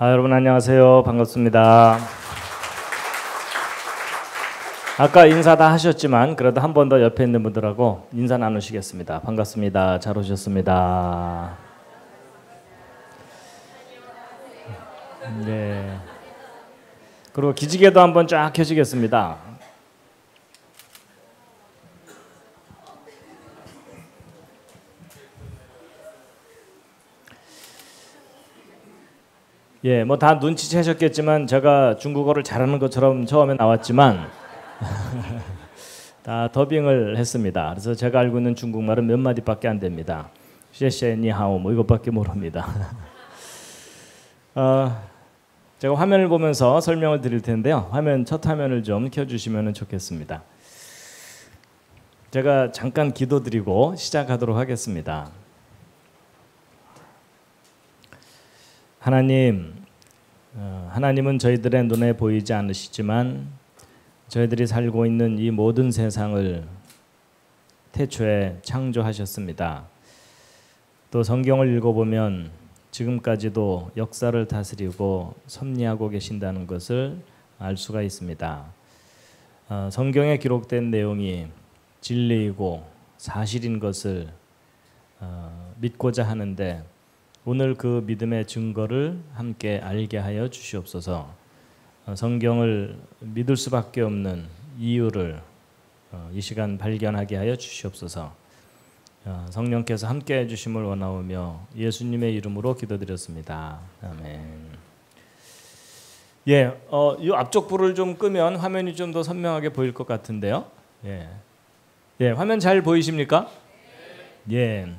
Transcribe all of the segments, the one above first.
여러분 안녕하세요. 반갑습니다. 아까 인사 다 하셨지만 그래도 한 번 더 옆에 있는 분들하고 인사 나누시겠습니다. 반갑습니다. 잘 오셨습니다. 네. 그리고 기지개도 한번 쫙 켜시겠습니다. 예, 뭐 다 눈치채셨겠지만 제가 중국어를 잘하는 것처럼 처음에 나왔지만 다 더빙을 했습니다. 그래서 제가 알고 있는 중국말은 몇 마디밖에 안 됩니다. 셰셰 니하오 뭐 이것밖에 모릅니다. 제가 화면을 보면서 설명을 드릴 텐데요. 첫 화면을 좀 켜주시면 좋겠습니다. 제가 잠깐 기도드리고 시작하도록 하겠습니다. 하나님은 저희들의 눈에 보이지 않으시지만 저희들이 살고 있는 이 모든 세상을 태초에 창조하셨습니다. 또 성경을 읽어보면 지금까지도 역사를 다스리고 섭리하고 계신다는 것을 알 수가 있습니다. 성경에 기록된 내용이 진리이고 사실인 것을 믿고자 하는데 오늘 그 믿음의 증거를 함께 알게 하여 주시옵소서. 성경을 믿을 수밖에 없는 이유를 이 시간 발견하게 하여 주시옵소서. 성령께서 함께 해주심을 원하오며 예수님의 이름으로 기도드렸습니다. 아멘. 예, 이 앞쪽 불을 좀 끄면 화면이 좀 더 선명하게 보일 것 같은데요. 예, 화면 잘 보이십니까? 예.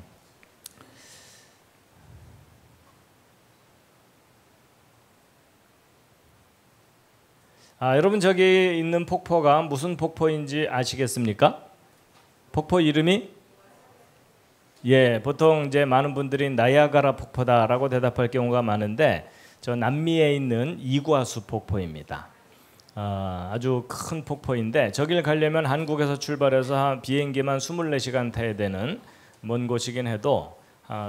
여러분 저기 있는 폭포가 무슨 폭포인지 아시겠습니까? 폭포 이름이? 예, 보통 이제 많은 분들이 나이아가라 폭포다라고 대답할 경우가 많은데 저 남미에 있는 이과수 폭포입니다. 아주 큰 폭포인데 저길 가려면 한국에서 출발해서 비행기만 24시간 타야 되는 먼 곳이긴 해도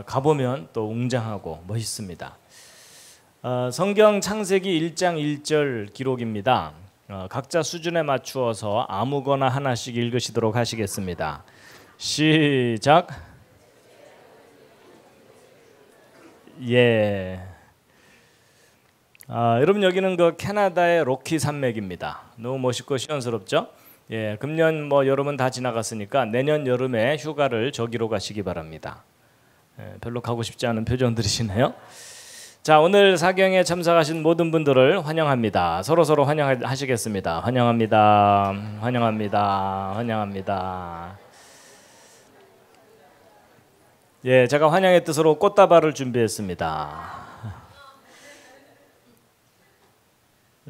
가보면 또 웅장하고 멋있습니다. 성경 창세기 1장 1절 기록입니다. 각자 수준에 맞추어서 아무거나 하나씩 읽으시도록 하시겠습니다. 시작. 예. 여러분 여기는 그 캐나다의 로키 산맥입니다. 너무 멋있고 시원스럽죠? 예, 금년 뭐 여름은 다 지나갔으니까 내년 여름에 휴가를 저기로 가시기 바랍니다. 별로 가고 싶지 않은 표정들이시네요. 자, 오늘 사경에 참석하신 모든 분들을 환영합니다. 서로 환영하시겠습니다. 환영합니다. 환영합니다. 환영합니다. 예, 제가 환영의 뜻으로 꽃다발을 준비했습니다.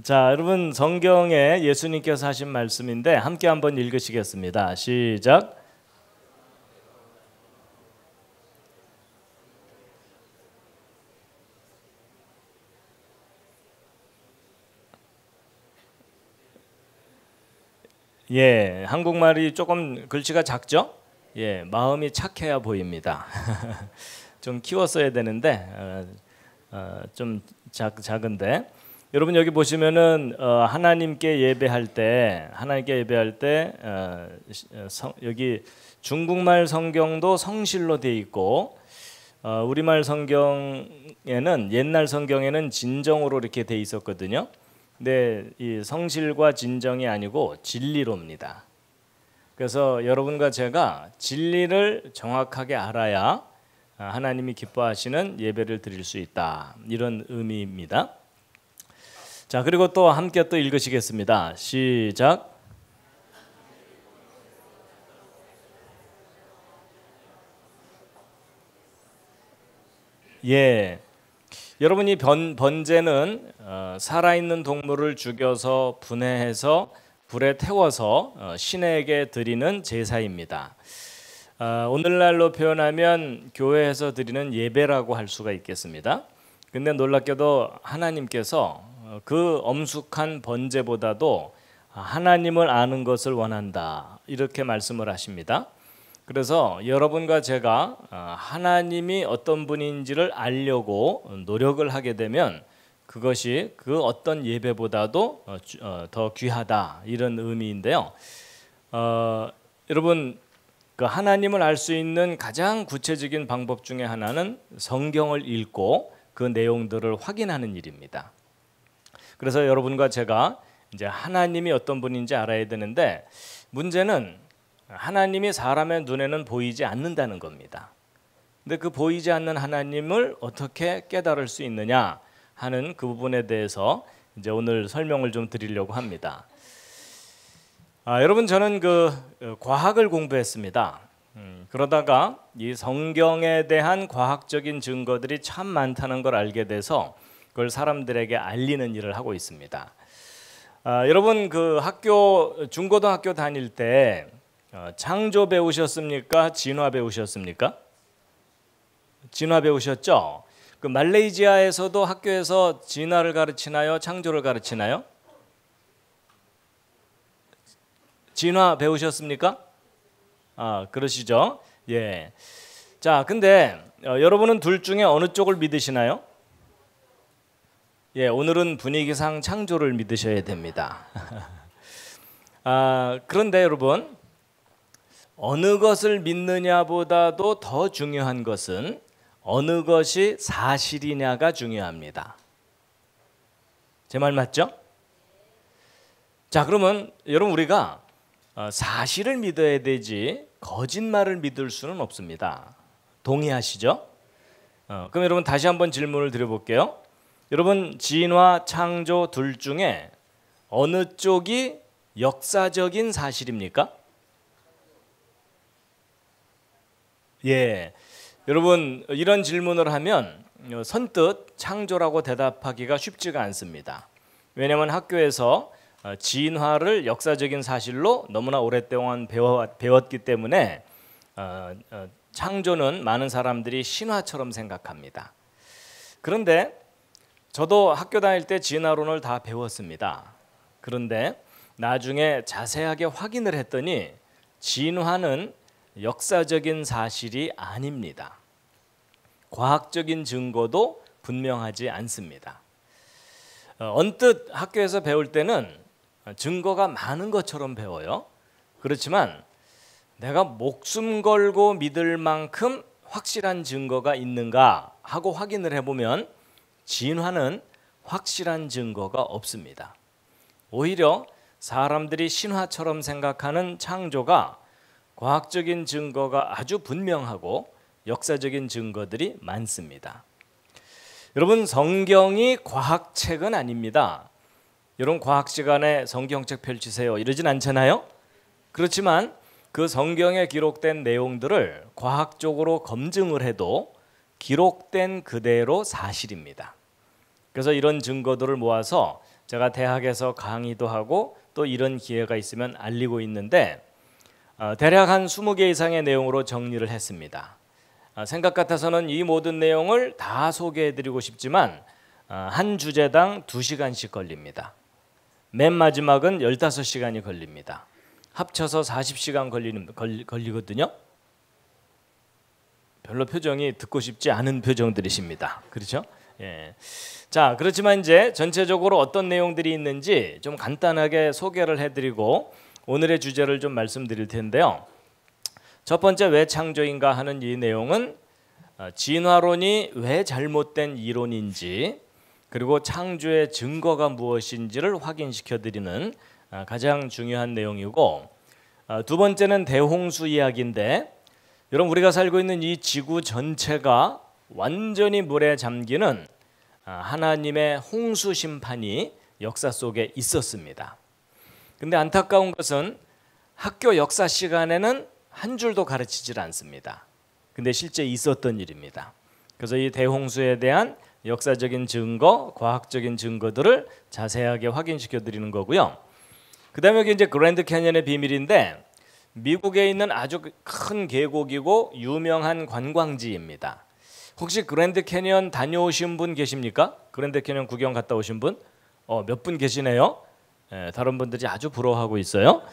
자, 여러분 성경에 예수님께서 하신 말씀인데 함께 한번 읽으시겠습니다. 시작. 예, 한국말이 조금 글씨가 작죠? 예, 마음이 착해야 보입니다. 좀 키웠어야 되는데 좀 작은데 여러분 여기 보시면은 하나님께 예배할 때 여기 중국말 성경도 성실로 돼 있고 우리말 성경에는 옛날 성경에는 진정으로 이렇게 돼 있었거든요. 근데 이 성실과 진정이 아니고 진리로입니다. 그래서 여러분과 제가 진리를 정확하게 알아야 하나님이 기뻐하시는 예배를 드릴 수 있다. 이런 의미입니다. 자, 그리고 또 함께 또 읽으시겠습니다. 시작. 예. 여러분이 번제는 살아있는 동물을 죽여서 분해해서 불에 태워서 신에게 드리는 제사입니다. 오늘날로 표현하면 교회에서 드리는 예배라고 할 수가 있겠습니다. 근데 놀랍게도 하나님께서 그 엄숙한 번제보다도 하나님을 아는 것을 원한다. 이렇게 말씀을 하십니다. 그래서 여러분과 제가 하나님이 어떤 분인지를 알려고 노력을 하게 되면 그것이 그 어떤 예배보다도 더 귀하다 이런 의미인데요. 여러분 그 하나님을 알 수 있는 가장 구체적인 방법 중에 하나는 성경을 읽고 그 내용들을 확인하는 일입니다. 그래서 여러분과 제가 이제 하나님이 어떤 분인지 알아야 되는데 문제는 하나님이 사람의 눈에는 보이지 않는다는 겁니다. 근데 그 보이지 않는 하나님을 어떻게 깨달을 수 있느냐 하는 그 부분에 대해서 이제 오늘 설명을 좀 드리려고 합니다. 여러분 저는 그 과학을 공부했습니다. 그러다가 이 성경에 대한 과학적인 증거들이 참 많다는 걸 알게 돼서 그걸 사람들에게 알리는 일을 하고 있습니다. 여러분 그 학교 중고등학교 다닐 때 창조 배우셨습니까? 진화 배우셨습니까? 진화 배우셨죠? 그 말레이시아에서도 학교에서 진화를 가르치나요? 창조를 가르치나요? 진화 배우셨습니까? 그러시죠? 예. 자, 근데 여러분은 둘 중에 어느 쪽을 믿으시나요? 예, 오늘은 분위기상 창조를 믿으셔야 됩니다. 그런데 여러분, 어느 것을 믿느냐보다도 더 중요한 것은 어느 것이 사실이냐가 중요합니다. 제 말 맞죠? 자, 그러면 여러분 우리가 사실을 믿어야 되지 거짓말을 믿을 수는 없습니다. 동의하시죠? 그럼 여러분 다시 한번 질문을 드려볼게요. 여러분 진화, 창조 둘 중에 어느 쪽이 역사적인 사실입니까? 예, 여러분 이런 질문을 하면 선뜻 창조라고 대답하기가 쉽지가 않습니다. 왜냐하면 학교에서 진화를 역사적인 사실로 너무나 오랫동안 배웠기 때문에 창조는 많은 사람들이 신화처럼 생각합니다. 그런데 저도 학교 다닐 때 진화론을 다 배웠습니다. 그런데 나중에 자세하게 확인을 했더니 진화는 역사적인 사실이 아닙니다. 과학적인 증거도 분명하지 않습니다. 언뜻 학교에서 배울 때는 증거가 많은 것처럼 배워요. 그렇지만 내가 목숨 걸고 믿을 만큼 확실한 증거가 있는가 하고 확인을 해보면 진화는 확실한 증거가 없습니다. 오히려 사람들이 신화처럼 생각하는 창조가 과학적인 증거가 아주 분명하고 역사적인 증거들이 많습니다. 여러분 성경이 과학책은 아닙니다. 여러분 과학 시간에 성경책 펼치세요 이러진 않잖아요. 그렇지만 그 성경에 기록된 내용들을 과학적으로 검증을 해도 기록된 그대로 사실입니다. 그래서 이런 증거들을 모아서 제가 대학에서 강의도 하고 또 이런 기회가 있으면 알리고 있는데 대략 한 20개 이상의 내용으로 정리를 했습니다. 생각 같아서는 이 모든 내용을 다 소개해드리고 싶지만 한 주제당 2시간씩 걸립니다. 맨 마지막은 15시간이 걸립니다. 합쳐서 40시간 걸리거든요. 별로 표정이 듣고 싶지 않은 표정들이십니다. 그렇죠? 예. 자, 그렇지만 이제 전체적으로 어떤 내용들이 있는지 좀 간단하게 소개를 해드리고 오늘의 주제를 좀 말씀드릴 텐데요. 첫 번째 왜 창조인가 하는 이 내용은 진화론이 왜 잘못된 이론인지 그리고 창조의 증거가 무엇인지를 확인시켜 드리는 가장 중요한 내용이고 두 번째는 대홍수 이야기인데 여러분 우리가 살고 있는 이 지구 전체가 완전히 물에 잠기는 하나님의 홍수 심판이 역사 속에 있었습니다. 근데 안타까운 것은 학교 역사 시간에는 한 줄도 가르치질 않습니다. 근데 실제 있었던 일입니다. 그래서 이 대홍수에 대한 역사적인 증거, 과학적인 증거들을 자세하게 확인시켜 드리는 거고요. 그다음에 여기 이제 그랜드 캐니언의 비밀인데 미국에 있는 아주 큰 계곡이고 유명한 관광지입니다. 혹시 그랜드 캐니언 다녀오신 분 계십니까? 그랜드 캐니언 구경 갔다 오신 분? 몇 분 계시네요. 다른 분들이 아주 부러워하고 있어요.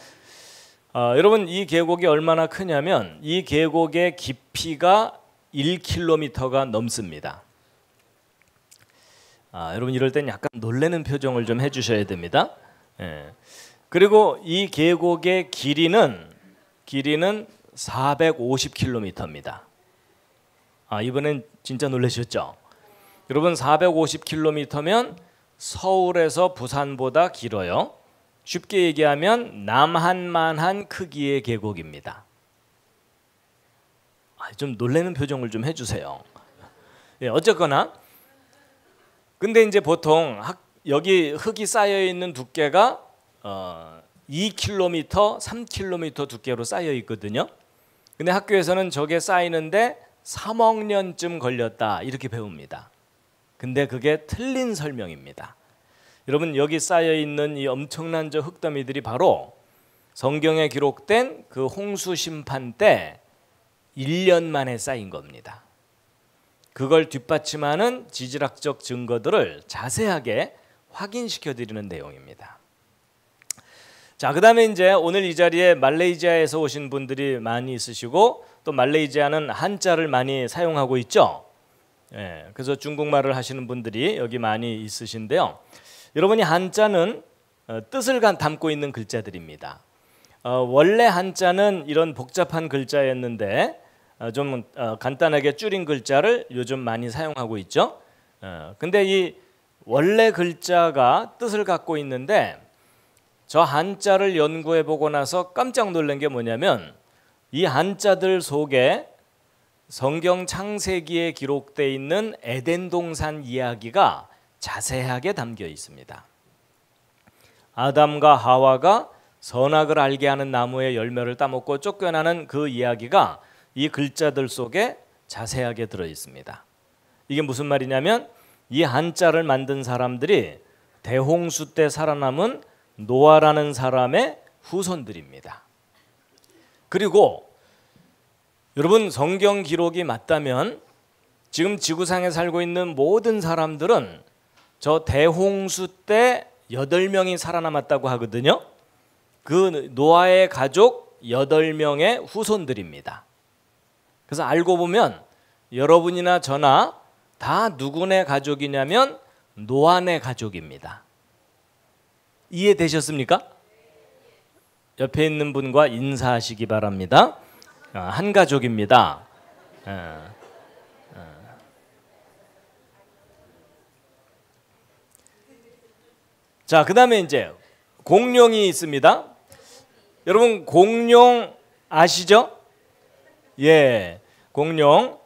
여러분 이 계곡이 얼마나 크냐면 이 계곡의 깊이가 1km가 넘습니다. 여러분 이럴 땐 약간 놀라는 표정을 좀 해주셔야 됩니다. 예. 그리고 이 계곡의 길이는 450km입니다. 이번엔 진짜 놀라셨죠? 여러분 450km면 서울에서 부산보다 길어요. 쉽게 얘기하면 남한만한 크기의 계곡입니다. 좀 놀라는 표정을 좀 해주세요. 예, 어쨌거나 근데 이제 보통 여기 흙이 쌓여 있는 두께가 2km, 3km 두께로 쌓여 있거든요. 근데 학교에서는 저게 쌓이는데 3억 년쯤 걸렸다 이렇게 배웁니다. 근데 그게 틀린 설명입니다. 여러분 여기 쌓여 있는 이 엄청난 저 흙더미들이 바로 성경에 기록된 그 홍수 심판 때 1년 만에 쌓인 겁니다. 그걸 뒷받침하는 지질학적 증거들을 자세하게 확인시켜 드리는 내용입니다. 자, 그다음에 이제 오늘 이 자리에 말레이시아에서 오신 분들이 많이 있으시고 또 말레이시아는 한자를 많이 사용하고 있죠. 예, 그래서 중국말을 하시는 분들이 여기 많이 있으신데요. 여러분이 한자는 뜻을 담고 있는 글자들입니다. 원래 한자는 이런 복잡한 글자였는데 좀 간단하게 줄인 글자를 요즘 많이 사용하고 있죠. 근데 이 원래 글자가 뜻을 갖고 있는데 저 한자를 연구해 보고 나서 깜짝 놀란 게 뭐냐면 이 한자들 속에 성경 창세기에 기록되어 있는 에덴 동산 이야기가 자세하게 담겨 있습니다. 아담과 하와가 선악을 알게 하는 나무의 열매를 따먹고 쫓겨나는 그 이야기가 이 글자들 속에 자세하게 들어 있습니다. 이게 무슨 말이냐면 이 한자를 만든 사람들이 대홍수 때 살아남은 노아라는 사람의 후손들입니다. 그리고 여러분 성경 기록이 맞다면 지금 지구상에 살고 있는 모든 사람들은 저 대홍수 때 8명이 살아남았다고 하거든요. 그 노아의 가족 8명의 후손들입니다. 그래서 알고 보면 여러분이나 저나 다 누구네 가족이냐면 노아네 가족입니다. 이해되셨습니까? 옆에 있는 분과 인사하시기 바랍니다. 한 가족입니다. 자, 그 다음에 이제 공룡이 있습니다. 여러분 공룡 아시죠? 예, 공룡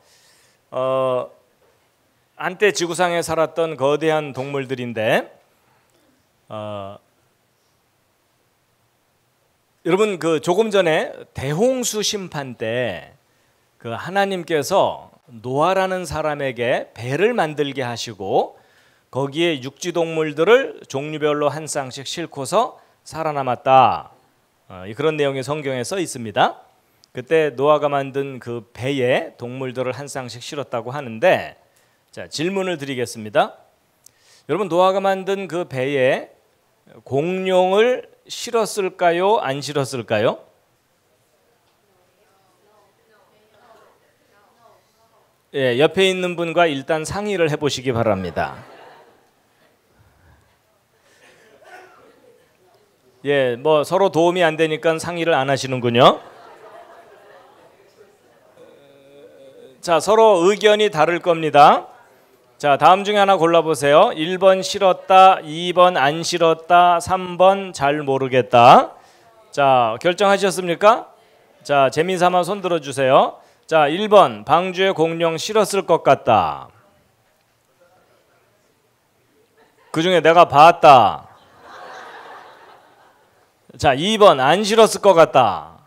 한때 지구상에 살았던 거대한 동물들인데 여러분 그 조금 전에 대홍수 심판 때 그 하나님께서 노아라는 사람에게 배를 만들게 하시고 거기에 육지 동물들을 종류별로 한 쌍씩 싣고서 살아남았다. 그런 내용이 성경에 써 있습니다. 그때 노아가 만든 그 배에 동물들을 한 쌍씩 실었다고 하는데 자, 질문을 드리겠습니다. 여러분 노아가 만든 그 배에 공룡을 실었을까요? 안 실었을까요? 예, 옆에 있는 분과 일단 상의를 해보시기 바랍니다. 예, 뭐 서로 도움이 안 되니까 상의를 안 하시는군요. 자, 서로 의견이 다를 겁니다. 자, 다음 중에 하나 골라보세요. 1번 싫었다, 2번 안 싫었다, 3번 잘 모르겠다. 자, 결정하셨습니까? 자, 재미삼아 손 들어주세요. 자, 1번 방주에 공룡 실었을 것 같다. 그 중에 내가 봤다. 자, 2번 안 실었을 것 같다.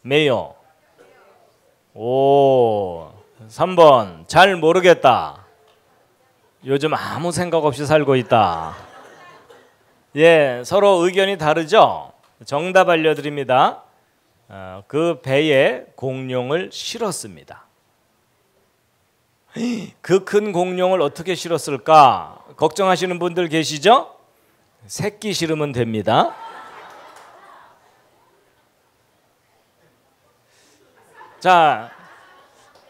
매요. 오, 3번 잘 모르겠다. 요즘 아무 생각 없이 살고 있다. 예, 서로 의견이 다르죠? 정답 알려드립니다. 그 배에 공룡을 실었습니다. 그 큰 공룡을 어떻게 실었을까? 걱정하시는 분들 계시죠? 새끼 실으면 됩니다. 자,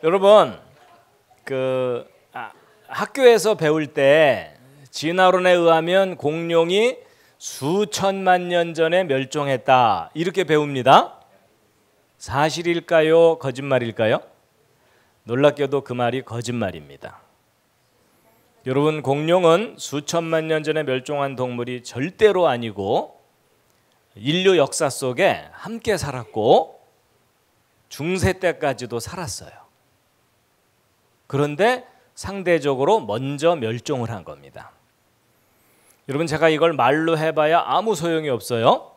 여러분 그 학교에서 배울 때 진화론에 의하면 공룡이 수천만 년 전에 멸종했다. 이렇게 배웁니다. 사실일까요? 거짓말일까요? 놀랍게도 그 말이 거짓말입니다. 여러분, 공룡은 수천만 년 전에 멸종한 동물이 절대로 아니고 인류 역사 속에 함께 살았고 중세 때까지도 살았어요. 그런데 상대적으로 먼저 멸종을 한 겁니다. 여러분, 제가 이걸 말로 해봐야 아무 소용이 없어요.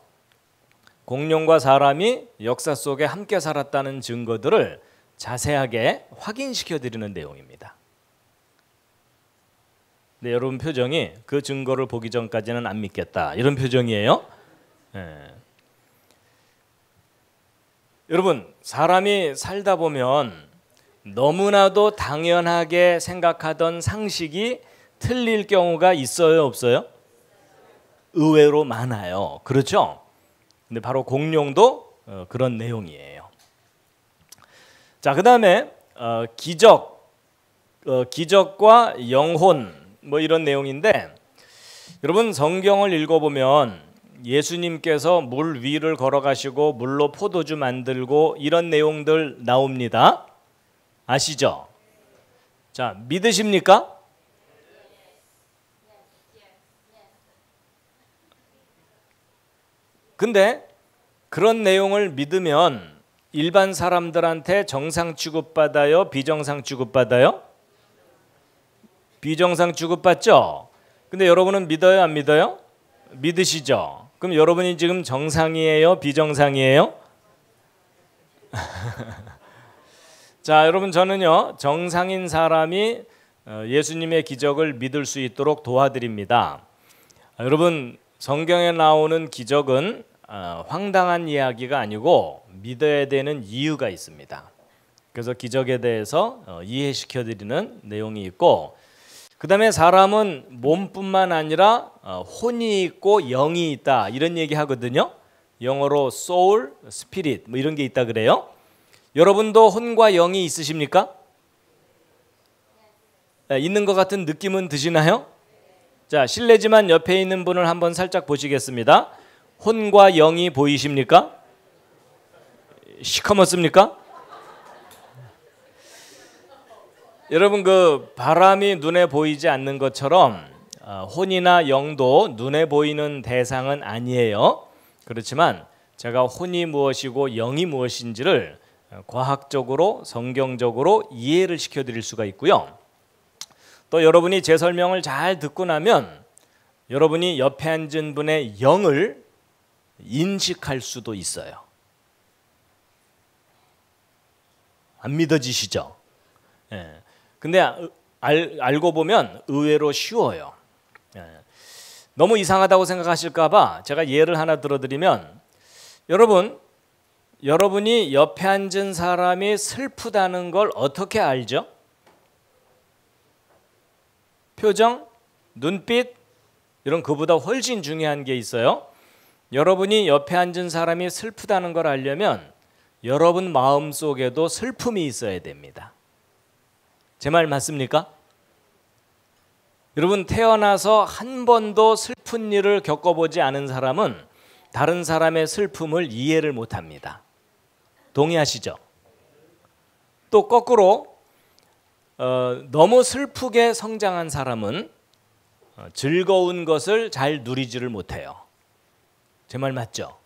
공룡과 사람이 역사 속에 함께 살았다는 증거들을 자세하게 확인시켜 드리는 내용입니다. 네, 여러분 표정이 그 증거를 보기 전까지는 안 믿겠다, 이런 표정이에요. 여러분, 사람이 살다 보면 너무나도 당연하게 생각하던 상식이 틀릴 경우가 있어요, 없어요? 의외로 많아요. 그렇죠? 근데 바로 공룡도 그런 내용이에요. 자, 그다음에 기적과 영혼 뭐 이런 내용인데, 여러분 성경을 읽어보면 예수님께서 물 위를 걸어가시고 물로 포도주 만들고 이런 내용들 나옵니다. 아시죠? 자, 믿으십니까? 근데 그런 내용을 믿으면 일반 사람들한테 정상 취급받아요? 비정상 취급받아요? 비정상 취급받죠? 근데 여러분은 믿어요? 안 믿어요? 믿으시죠? 그럼 여러분이 지금 정상이에요? 비정상이에요? 자, 여러분, 저는요 정상인 사람이 예수님의 기적을 믿을 수 있도록 도와드립니다. 여러분, 성경에 나오는 기적은 황당한 이야기가 아니고 믿어야 되는 이유가 있습니다. 그래서 기적에 대해서 이해시켜 드리는 내용이 있고, 그 다음에 사람은 몸뿐만 아니라 혼이 있고 영이 있다, 이런 얘기 하거든요. 영어로 soul, spirit 뭐 이런 게 있다 그래요. 여러분도 혼과 영이 있으십니까? 있는 것 같은 느낌은 드시나요? 자, 실례지만 옆에 있는 분을 한번 살짝 보시겠습니다. 혼과 영이 보이십니까? 시커멓습니까? 여러분, 그 바람이 눈에 보이지 않는 것처럼 혼이나 영도 눈에 보이는 대상은 아니에요. 그렇지만 제가 혼이 무엇이고 영이 무엇인지를 과학적으로 성경적으로 이해를 시켜드릴 수가 있고요. 또 여러분이 제 설명을 잘 듣고 나면 여러분이 옆에 앉은 분의 영을 인식할 수도 있어요. 안 믿어지시죠? 예. 근데 알고 보면 의외로 쉬워요. 예. 너무 이상하다고 생각하실까 봐 제가 예를 하나 들어드리면, 여러분이 옆에 앉은 사람이 슬프다는 걸 어떻게 알죠? 표정, 눈빛, 이런 그보다 훨씬 중요한 게 있어요. 여러분이 옆에 앉은 사람이 슬프다는 걸 알려면 여러분 마음속에도 슬픔이 있어야 됩니다. 제 말 맞습니까? 여러분, 태어나서 한 번도 슬픈 일을 겪어보지 않은 사람은 다른 사람의 슬픔을 이해를 못합니다. 동의하시죠? 또 거꾸로 너무 슬프게 성장한 사람은 즐거운 것을 잘 누리지를 못해요. 제 말 맞죠?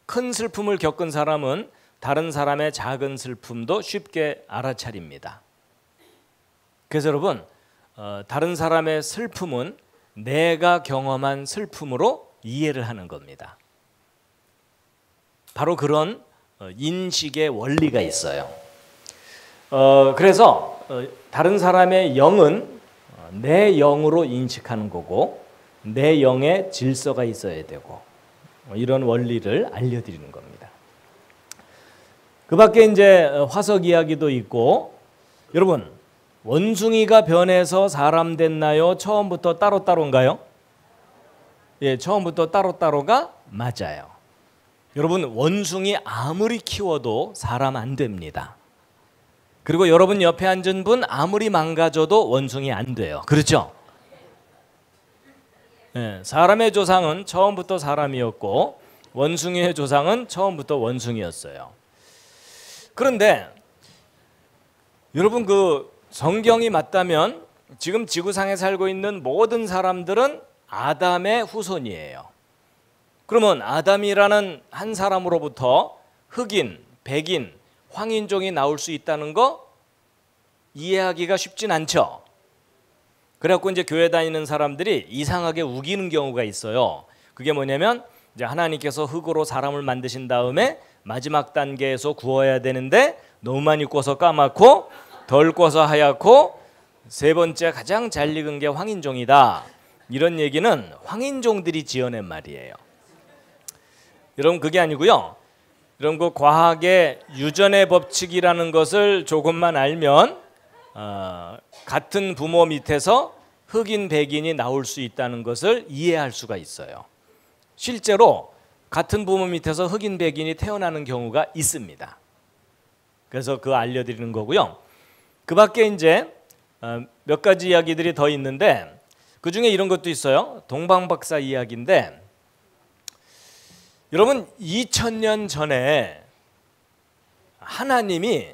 큰 슬픔을 겪은 사람은 다른 사람의 작은 슬픔도 쉽게 알아차립니다. 그래서 여러분, 다른 사람의 슬픔은 내가 경험한 슬픔으로 이해를 하는 겁니다. 바로 그런 인식의 원리가 있어요. 그래서 다른 사람의 영은 내 영으로 인식하는 거고 내 영의 질서가 있어야 되고, 이런 원리를 알려드리는 겁니다. 그 밖에 이제 화석 이야기도 있고, 여러분, 원숭이가 변해서 사람 됐나요? 처음부터 따로따로인가요? 예, 처음부터 따로따로가 맞아요. 여러분, 원숭이 아무리 키워도 사람 안 됩니다. 그리고 여러분 옆에 앉은 분 아무리 망가져도 원숭이 안 돼요. 그렇죠? 네, 사람의 조상은 처음부터 사람이었고 원숭이의 조상은 처음부터 원숭이였어요. 그런데 여러분 그 성경이 맞다면 지금 지구상에 살고 있는 모든 사람들은 아담의 후손이에요. 그러면 아담이라는 한 사람으로부터 흑인, 백인, 황인종이 나올 수 있다는 거 이해하기가 쉽진 않죠. 그래갖고 이제 교회 다니는 사람들이 이상하게 우기는 경우가 있어요. 그게 뭐냐면 이제 하나님께서 흙으로 사람을 만드신 다음에 마지막 단계에서 구워야 되는데 너무 많이 구워서 까맣고 덜 구워서 하얗고 세 번째 가장 잘 익은 게 황인종이다. 이런 얘기는 황인종들이 지어낸 말이에요. 여러분 그게 아니고요. 이런 그 과학의 유전의 법칙이라는 것을 조금만 알면 같은 부모 밑에서 흑인 백인이 나올 수 있다는 것을 이해할 수가 있어요. 실제로 같은 부모 밑에서 흑인 백인이 태어나는 경우가 있습니다. 그래서 그거 알려드리는 거고요. 그 밖에 이제 몇 가지 이야기들이 더 있는데 그 중에 이런 것도 있어요. 동방박사 이야기인데 여러분 2000년 전에 하나님이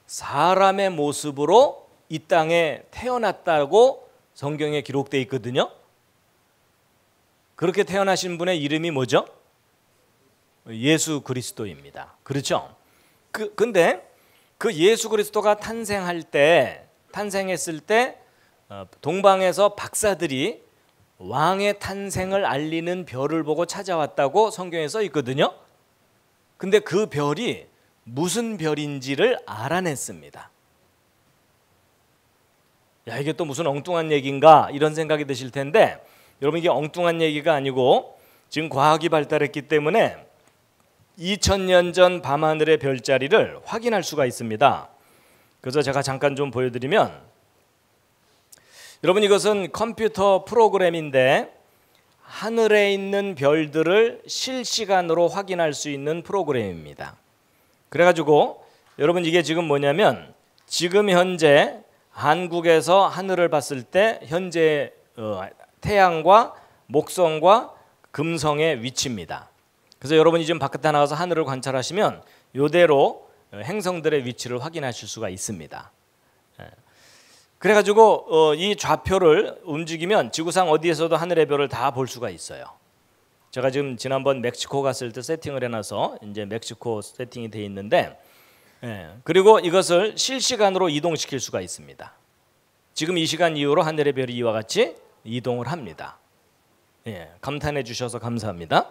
사람의 모습으로 이 땅에 태어났다고 성경에 기록되어 있거든요. 그렇게 태어나신 분의 이름이 뭐죠? 예수 그리스도입니다. 그렇죠? 근데 그 예수 그리스도가 탄생했을 때 동방에서 박사들이 왕의 탄생을 알리는 별을 보고 찾아왔다고 성경에 써 있거든요. 근데 그 별이 무슨 별인지를 알아냈습니다. 야, 이게 또 무슨 엉뚱한 얘기인가 이런 생각이 드실 텐데 여러분 이게 엉뚱한 얘기가 아니고 지금 과학이 발달했기 때문에 2000년 전 밤하늘의 별자리를 확인할 수가 있습니다. 그래서 제가 잠깐 좀 보여드리면 여러분 이것은 컴퓨터 프로그램인데 하늘에 있는 별들을 실시간으로 확인할 수 있는 프로그램입니다. 그래가지고 여러분 이게 지금 뭐냐면 지금 현재 한국에서 하늘을 봤을 때 현재 태양과 목성과 금성의 위치입니다. 그래서 여러분이 지금 바깥에 나가서 하늘을 관찰하시면 이대로 행성들의 위치를 확인하실 수가 있습니다. 그래가지고 이 좌표를 움직이면 지구상 어디에서도 하늘의 별을 다 볼 수가 있어요. 제가 지금 지난번 멕시코 갔을 때 세팅을 해놔서 이제 멕시코 세팅이 돼 있는데 그리고 이것을 실시간으로 이동시킬 수가 있습니다. 지금 이 시간 이후로 하늘의 별이 이와 같이 이동을 합니다. 감탄해 주셔서 감사합니다.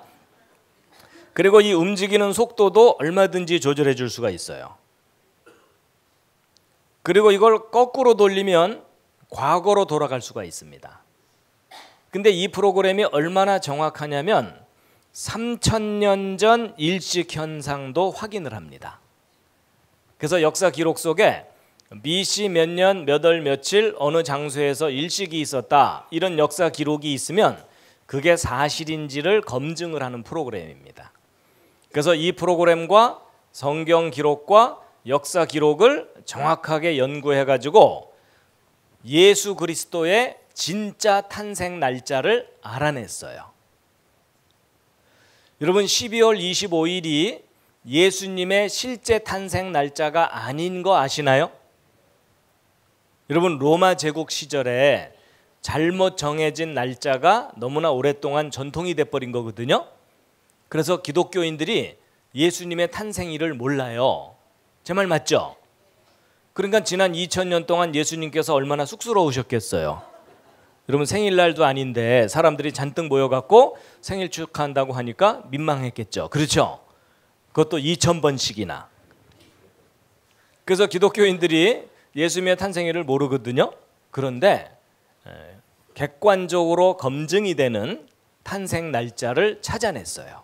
그리고 이 움직이는 속도도 얼마든지 조절해 줄 수가 있어요. 그리고 이걸 거꾸로 돌리면 과거로 돌아갈 수가 있습니다. 근데 이 프로그램이 얼마나 정확하냐면 3000년 전 일식 현상도 확인을 합니다. 그래서 역사 기록 속에 BC 몇 년 몇 월 며칠 어느 장소에서 일식이 있었다 이런 역사 기록이 있으면 그게 사실인지를 검증을 하는 프로그램입니다. 그래서 이 프로그램과 성경 기록과 역사 기록을 정확하게 연구해 가지고 예수 그리스도의 진짜 탄생 날짜를 알아냈어요. 여러분 12월 25일이 예수님의 실제 탄생 날짜가 아닌 거 아시나요? 여러분 로마 제국 시절에 잘못 정해진 날짜가 너무나 오랫동안 전통이 돼버린 거거든요. 그래서 기독교인들이 예수님의 탄생일을 몰라요. 제 말 맞죠? 그러니까 지난 2000년 동안 예수님께서 얼마나 쑥스러우셨겠어요. 여러분 생일날도 아닌데 사람들이 잔뜩 모여갖고 생일 축하한다고 하니까 민망했겠죠. 그렇죠? 그것도 2000번씩이나. 그래서 기독교인들이 예수님의 탄생일을 모르거든요. 그런데 객관적으로 검증이 되는 탄생 날짜를 찾아냈어요.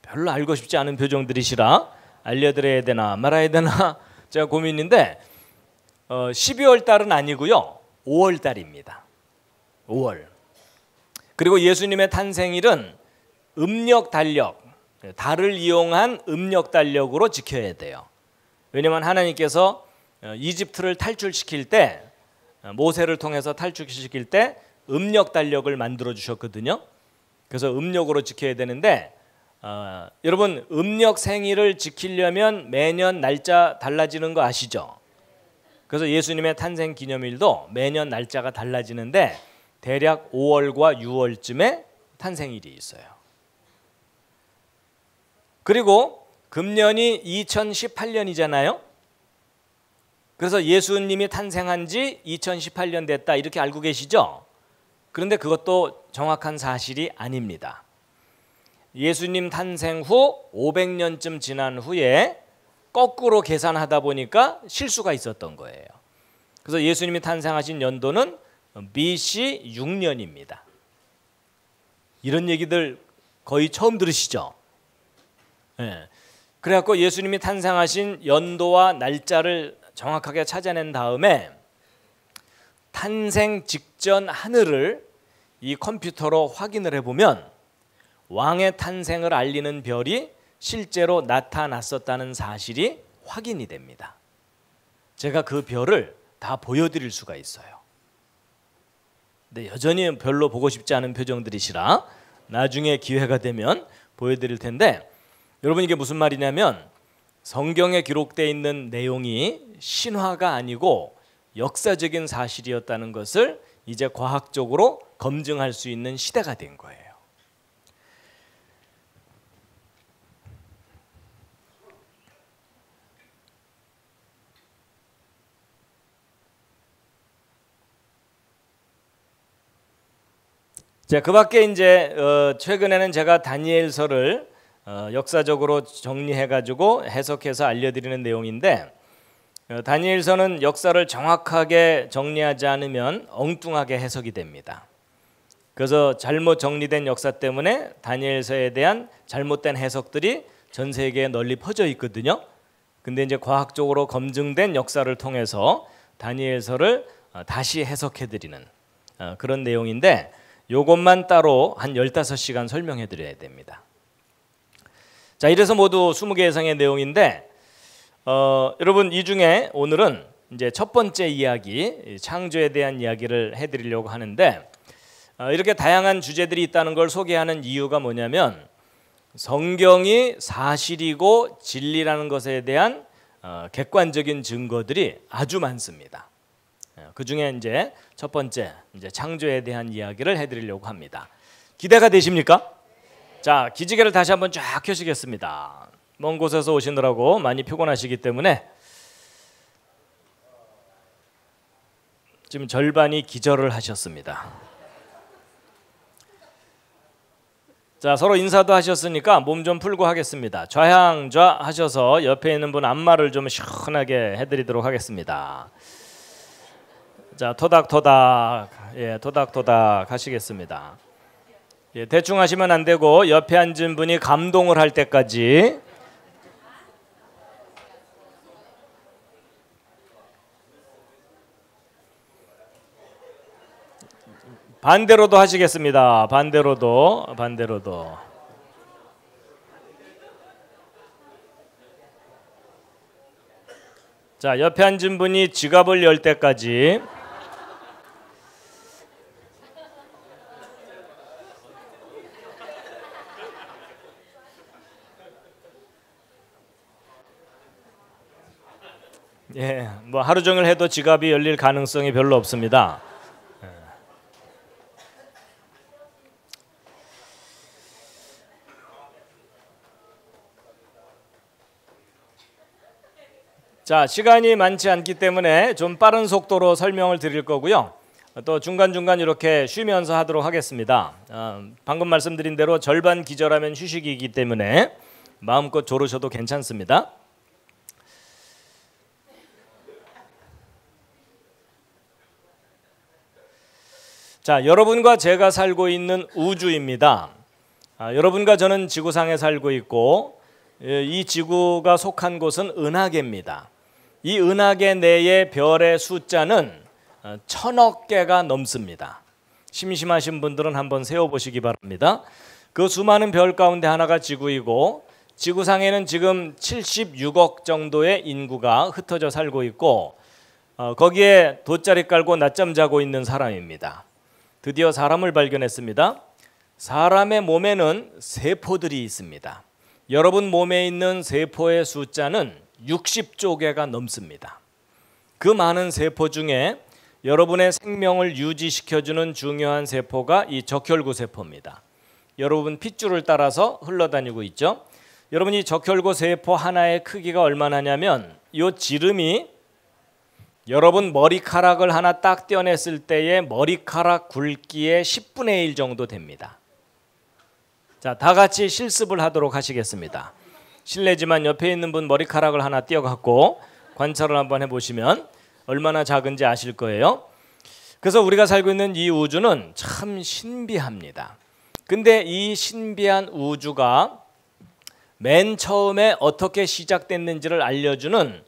별로 알고 싶지 않은 표정들이시라 알려드려야 되나 말아야 되나 제가 고민인데 12월 달은 아니고요. 5월 달입니다. 5월. 그리고 예수님의 탄생일은 음력 달력, 달을 이용한 음력 달력으로 지켜야 돼요. 왜냐하면 하나님께서 이집트를 탈출시킬 때, 모세를 통해서 탈출시킬 때 음력 달력을 만들어 주셨거든요. 그래서 음력으로 지켜야 되는데 여러분 음력 생일을 지키려면 매년 날짜 달라지는 거 아시죠? 그래서 예수님의 탄생 기념일도 매년 날짜가 달라지는데 대략 5월과 6월쯤에 탄생일이 있어요. 그리고 금년이 2018년이잖아요. 그래서 예수님이 탄생한 지 2018년 됐다 이렇게 알고 계시죠? 그런데 그것도 정확한 사실이 아닙니다. 예수님 탄생 후 500년쯤 지난 후에 거꾸로 계산하다 보니까 실수가 있었던 거예요. 그래서 예수님이 탄생하신 연도는 BC 6년입니다. 이런 얘기들 거의 처음 들으시죠? 네. 그래갖고 예수님이 탄생하신 연도와 날짜를 정확하게 찾아낸 다음에 탄생 직전 하늘을 이 컴퓨터로 확인을 해보면 왕의 탄생을 알리는 별이 실제로 나타났었다는 사실이 확인이 됩니다. 제가 그 별을 다 보여드릴 수가 있어요. 근데 여전히 별로 보고 싶지 않은 표정들이시라 나중에 기회가 되면 보여드릴 텐데, 여러분 이게 무슨 말이냐면 성경에 기록되어 있는 내용이 신화가 아니고 역사적인 사실이었다는 것을 이제 과학적으로 검증할 수 있는 시대가 된 거예요. 자, 그 밖에 이제 최근에는 제가 다니엘서를 역사적으로 정리해가지고 해석해서 알려드리는 내용인데, 다니엘서는 역사를 정확하게 정리하지 않으면 엉뚱하게 해석이 됩니다. 그래서 잘못 정리된 역사 때문에 다니엘서에 대한 잘못된 해석들이 전 세계에 널리 퍼져 있거든요. 근데 이제 과학적으로 검증된 역사를 통해서 다니엘서를 다시 해석해드리는 그런 내용인데, 요것만 따로 한 15시간 설명해 드려야 됩니다. 자, 이래서 모두 20개 이상의 내용인데 여러분 이 중에 오늘은 이제 첫 번째 이야기, 창조에 대한 이야기를 해드리려고 하는데, 이렇게 다양한 주제들이 있다는 걸 소개하는 이유가 뭐냐면 성경이 사실이고 진리라는 것에 대한 객관적인 증거들이 아주 많습니다. 그 중에 이제 첫 번째 이제 창조에 대한 이야기를 해드리려고 합니다. 기대가 되십니까? 자, 기지개를 다시 한번 쫙 켜시겠습니다. 먼 곳에서 오시느라고 많이 피곤하시기 때문에 지금 절반이 기절을 하셨습니다. 자, 서로 인사도 하셨으니까 몸 좀 풀고 하겠습니다. 좌향좌 하셔서 옆에 있는 분 안마를 좀 시원하게 해드리도록 하겠습니다. 자, 토닥토닥, 예, 토닥토닥 하시겠습니다. 예, 대충 하시면 안 되고 옆에 앉은 분이 감동을 할 때까지. 반대로도 하시겠습니다. 반대로도. 자, 옆에 앉은 분이 지갑을 열 때까지. 예, 뭐 하루 종일 해도 지갑이 열릴 가능성이 별로 없습니다. 자, 시간이 많지 않기 때문에 좀 빠른 속도로 설명을 드릴 거고요. 또 중간중간 이렇게 쉬면서 하도록 하겠습니다. 방금 말씀드린 대로 절반 기절하면 휴식이기 때문에 마음껏 졸으셔도 괜찮습니다. 자, 여러분과 제가 살고 있는 우주입니다. 여러분과 저는 지구상에 살고 있고 이 지구가 속한 곳은 은하계입니다. 이 은하계 내의 별의 숫자는 1000억 개가 넘습니다. 심심하신 분들은 한번 세어보시기 바랍니다. 그 수많은 별 가운데 하나가 지구이고 지구상에는 지금 76억 정도의 인구가 흩어져 살고 있고 거기에 돗자리 깔고 낮잠 자고 있는 사람입니다. 드디어 사람을 발견했습니다. 사람의 몸에는 세포들이 있습니다. 여러분 몸에 있는 세포의 숫자는 60조 개가 넘습니다. 그 많은 세포 중에 여러분의 생명을 유지시켜주는 중요한 세포가 이 적혈구 세포입니다. 여러분 핏줄을 따라서 흘러다니고 있죠. 여러분 이 적혈구 세포 하나의 크기가 얼마나냐면 이 지름이 여러분 머리카락을 하나 딱 떼어냈을 때의 머리카락 굵기의 10분의 1 정도 됩니다. 자, 다 같이 실습을 하도록 하시겠습니다. 실례지만 옆에 있는 분 머리카락을 하나 떼어갖고 관찰을 한번 해보시면 얼마나 작은지 아실 거예요. 그래서 우리가 살고 있는 이 우주는 참 신비합니다. 근데 이 신비한 우주가 맨 처음에 어떻게 시작됐는지를 알려주는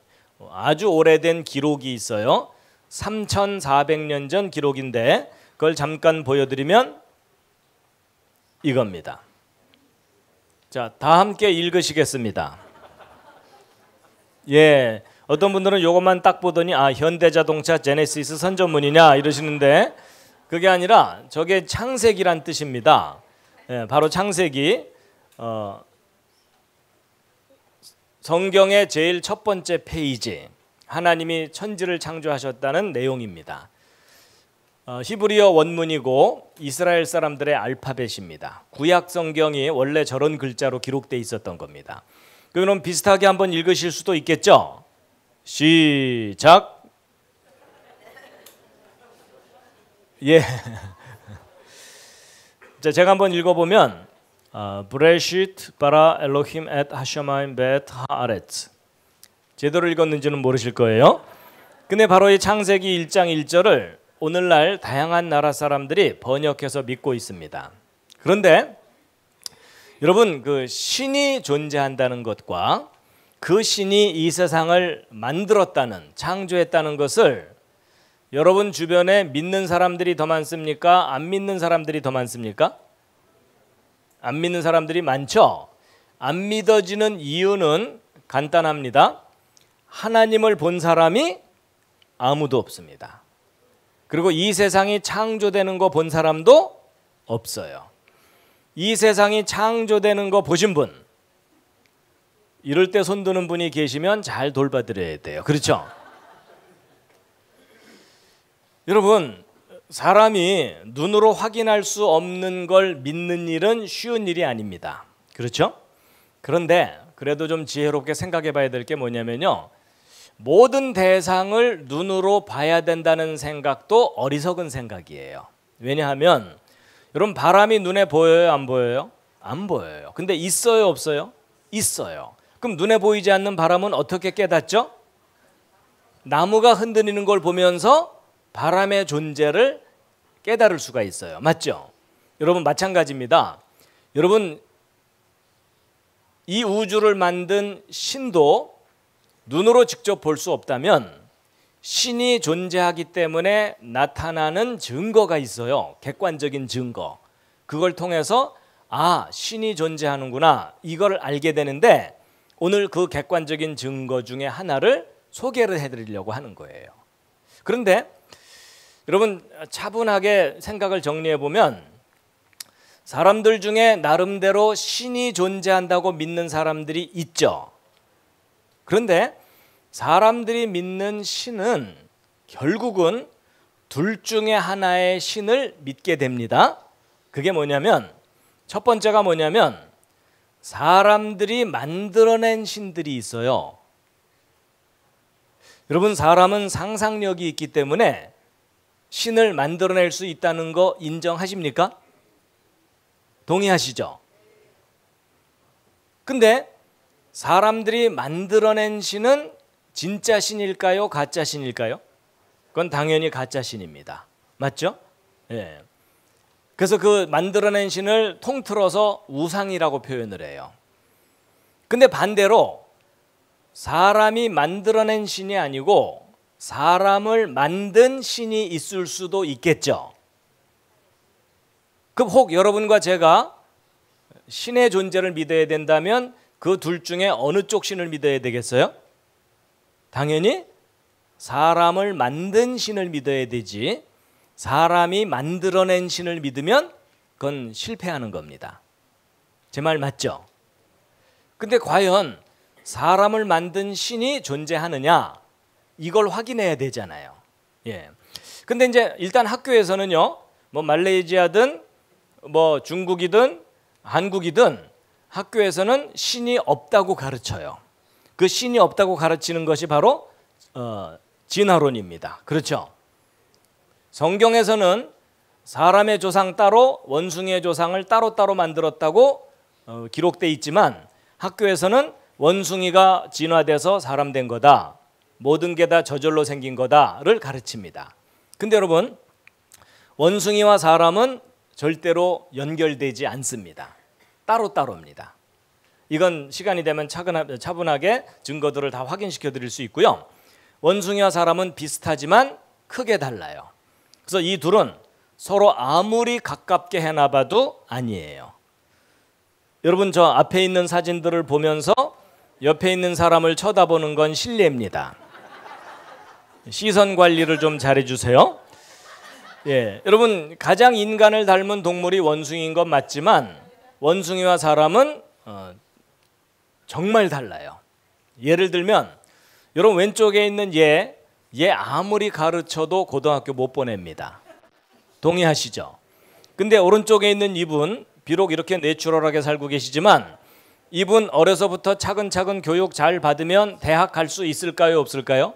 아주 오래된 기록이 있어요. 3400년 전 기록인데 그걸 잠깐 보여드리면 이겁니다. 자, 다 함께 읽으시겠습니다. 예, 어떤 분들은 이것만 딱 보더니 현대자동차 제네시스 선전문이냐 이러시는데 그게 아니라 저게 창세기란 뜻입니다. 예, 바로 창세기 성경의 제일 첫 번째 페이지, 하나님이 천지를 창조하셨다는 내용입니다. 히브리어 원문이고 이스라엘 사람들의 알파벳입니다. 구약 성경이 원래 저런 글자로 기록되어 있었던 겁니다. 그럼 비슷하게 한번 읽으실 수도 있겠죠? 시작. 예. 자, 제가 한번 읽어보면 브레시트 바라 엘로힘 엣 하샤마임 벳 하아렛. 제대로 읽었는지는 모르실 거예요. 근데 바로 이 창세기 1장 1절을 오늘날 다양한 나라 사람들이 번역해서 믿고 있습니다. 그런데 여러분 그 신이 존재한다는 것과 그 신이 이 세상을 만들었다는, 창조했다는 것을 여러분 주변에 믿는 사람들이 더 많습니까? 안 믿는 사람들이 더 많습니까? 안 믿는 사람들이 많죠. 안 믿어지는 이유는 간단합니다. 하나님을 본 사람이 아무도 없습니다. 그리고 이 세상이 창조되는 거 본 사람도 없어요. 이 세상이 창조되는 거 보신 분, 이럴 때 손 드는 분이 계시면 잘 돌봐드려야 돼요. 그렇죠? 여러분, 사람이 눈으로 확인할 수 없는 걸 믿는 일은 쉬운 일이 아닙니다. 그렇죠? 그런데 그래도 좀 지혜롭게 생각해 봐야 될 게 뭐냐면요, 모든 대상을 눈으로 봐야 된다는 생각도 어리석은 생각이에요. 왜냐하면 여러분 바람이 눈에 보여요? 안 보여요? 안 보여요. 근데 있어요? 없어요? 있어요. 그럼 눈에 보이지 않는 바람은 어떻게 깨닫죠? 나무가 흔들리는 걸 보면서 바람의 존재를 깨달을 수가 있어요. 맞죠? 여러분 마찬가지입니다. 여러분 이 우주를 만든 신도 눈으로 직접 볼 수 없다면 신이 존재하기 때문에 나타나는 증거가 있어요. 객관적인 증거. 그걸 통해서 신이 존재하는구나 이걸 알게 되는데 오늘 그 객관적인 증거 중에 하나를 소개를 해드리려고 하는 거예요. 그런데 여러분 차분하게 생각을 정리해 보면 사람들 중에 나름대로 신이 존재한다고 믿는 사람들이 있죠. 그런데 사람들이 믿는 신은 결국은 둘 중에 하나의 신을 믿게 됩니다. 그게 뭐냐면 첫 번째가 뭐냐면 사람들이 만들어낸 신들이 있어요. 여러분 사람은 상상력이 있기 때문에 신을 만들어낼 수 있다는 거 인정하십니까? 동의하시죠? 근데 사람들이 만들어낸 신은 진짜 신일까요? 가짜 신일까요? 그건 당연히 가짜 신입니다. 맞죠? 예. 그래서 그 만들어낸 신을 통틀어서 우상이라고 표현을 해요. 근데 반대로 사람이 만들어낸 신이 아니고 사람을 만든 신이 있을 수도 있겠죠. 그럼 혹 여러분과 제가 신의 존재를 믿어야 된다면 그 둘 중에 어느 쪽 신을 믿어야 되겠어요? 당연히 사람을 만든 신을 믿어야 되지, 사람이 만들어낸 신을 믿으면 그건 실패하는 겁니다. 제 말 맞죠? 근데 과연 사람을 만든 신이 존재하느냐, 이걸 확인해야 되잖아요. 예. 근데 이제 일단 학교에서는요, 뭐 말레이시아든 뭐 중국이든 한국이든 학교에서는 신이 없다고 가르쳐요. 그 신이 없다고 가르치는 것이 바로 진화론입니다. 그렇죠? 성경에서는 사람의 조상 따로 원숭이의 조상을 따로따로 만들었다고 기록돼 있지만, 학교에서는 원숭이가 진화돼서 사람 된 거다, 모든 게 다 저절로 생긴 거다를 가르칩니다. 근데 여러분, 원숭이와 사람은 절대로 연결되지 않습니다. 따로따로입니다. 이건 시간이 되면 차분하게 증거들을 다 확인시켜 드릴 수 있고요. 원숭이와 사람은 비슷하지만 크게 달라요. 그래서 이 둘은 서로 아무리 가깝게 해놔봐도 아니에요. 여러분, 저 앞에 있는 사진들을 보면서 옆에 있는 사람을 쳐다보는 건 실례입니다. 시선 관리를 좀 잘해주세요. 예, 여러분, 가장 인간을 닮은 동물이 원숭이인 건 맞지만 원숭이와 사람은 정말 달라요. 예를 들면 여러분, 왼쪽에 있는 얘 아무리 가르쳐도 고등학교 못 보냅니다. 동의하시죠? 근데 오른쪽에 있는 이분, 비록 이렇게 내추럴하게 살고 계시지만 이분 어려서부터 차근차근 교육 잘 받으면 대학 갈 수 있을까요, 없을까요?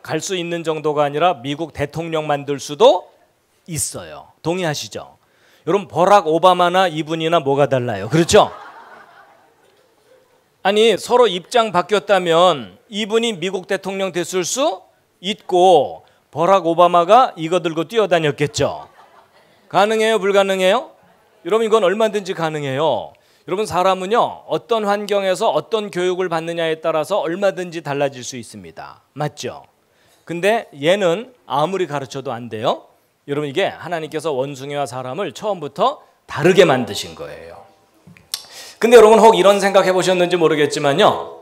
갈 수 있는 정도가 아니라 미국 대통령 만들 수도 있어요. 동의하시죠? 여러분, 버락 오바마나 이분이나 뭐가 달라요? 그렇죠? 아니, 서로 입장 바뀌었다면 이분이 미국 대통령 됐을 수 있고 버락 오바마가 이거 들고 뛰어다녔겠죠. 가능해요, 불가능해요? 여러분, 이건 얼마든지 가능해요. 여러분, 사람은요, 어떤 환경에서 어떤 교육을 받느냐에 따라서 얼마든지 달라질 수 있습니다. 맞죠? 근데 얘는 아무리 가르쳐도 안 돼요. 여러분, 이게 하나님께서 원숭이와 사람을 처음부터 다르게 만드신 거예요. 근데 여러분, 혹 이런 생각 해보셨는지 모르겠지만요,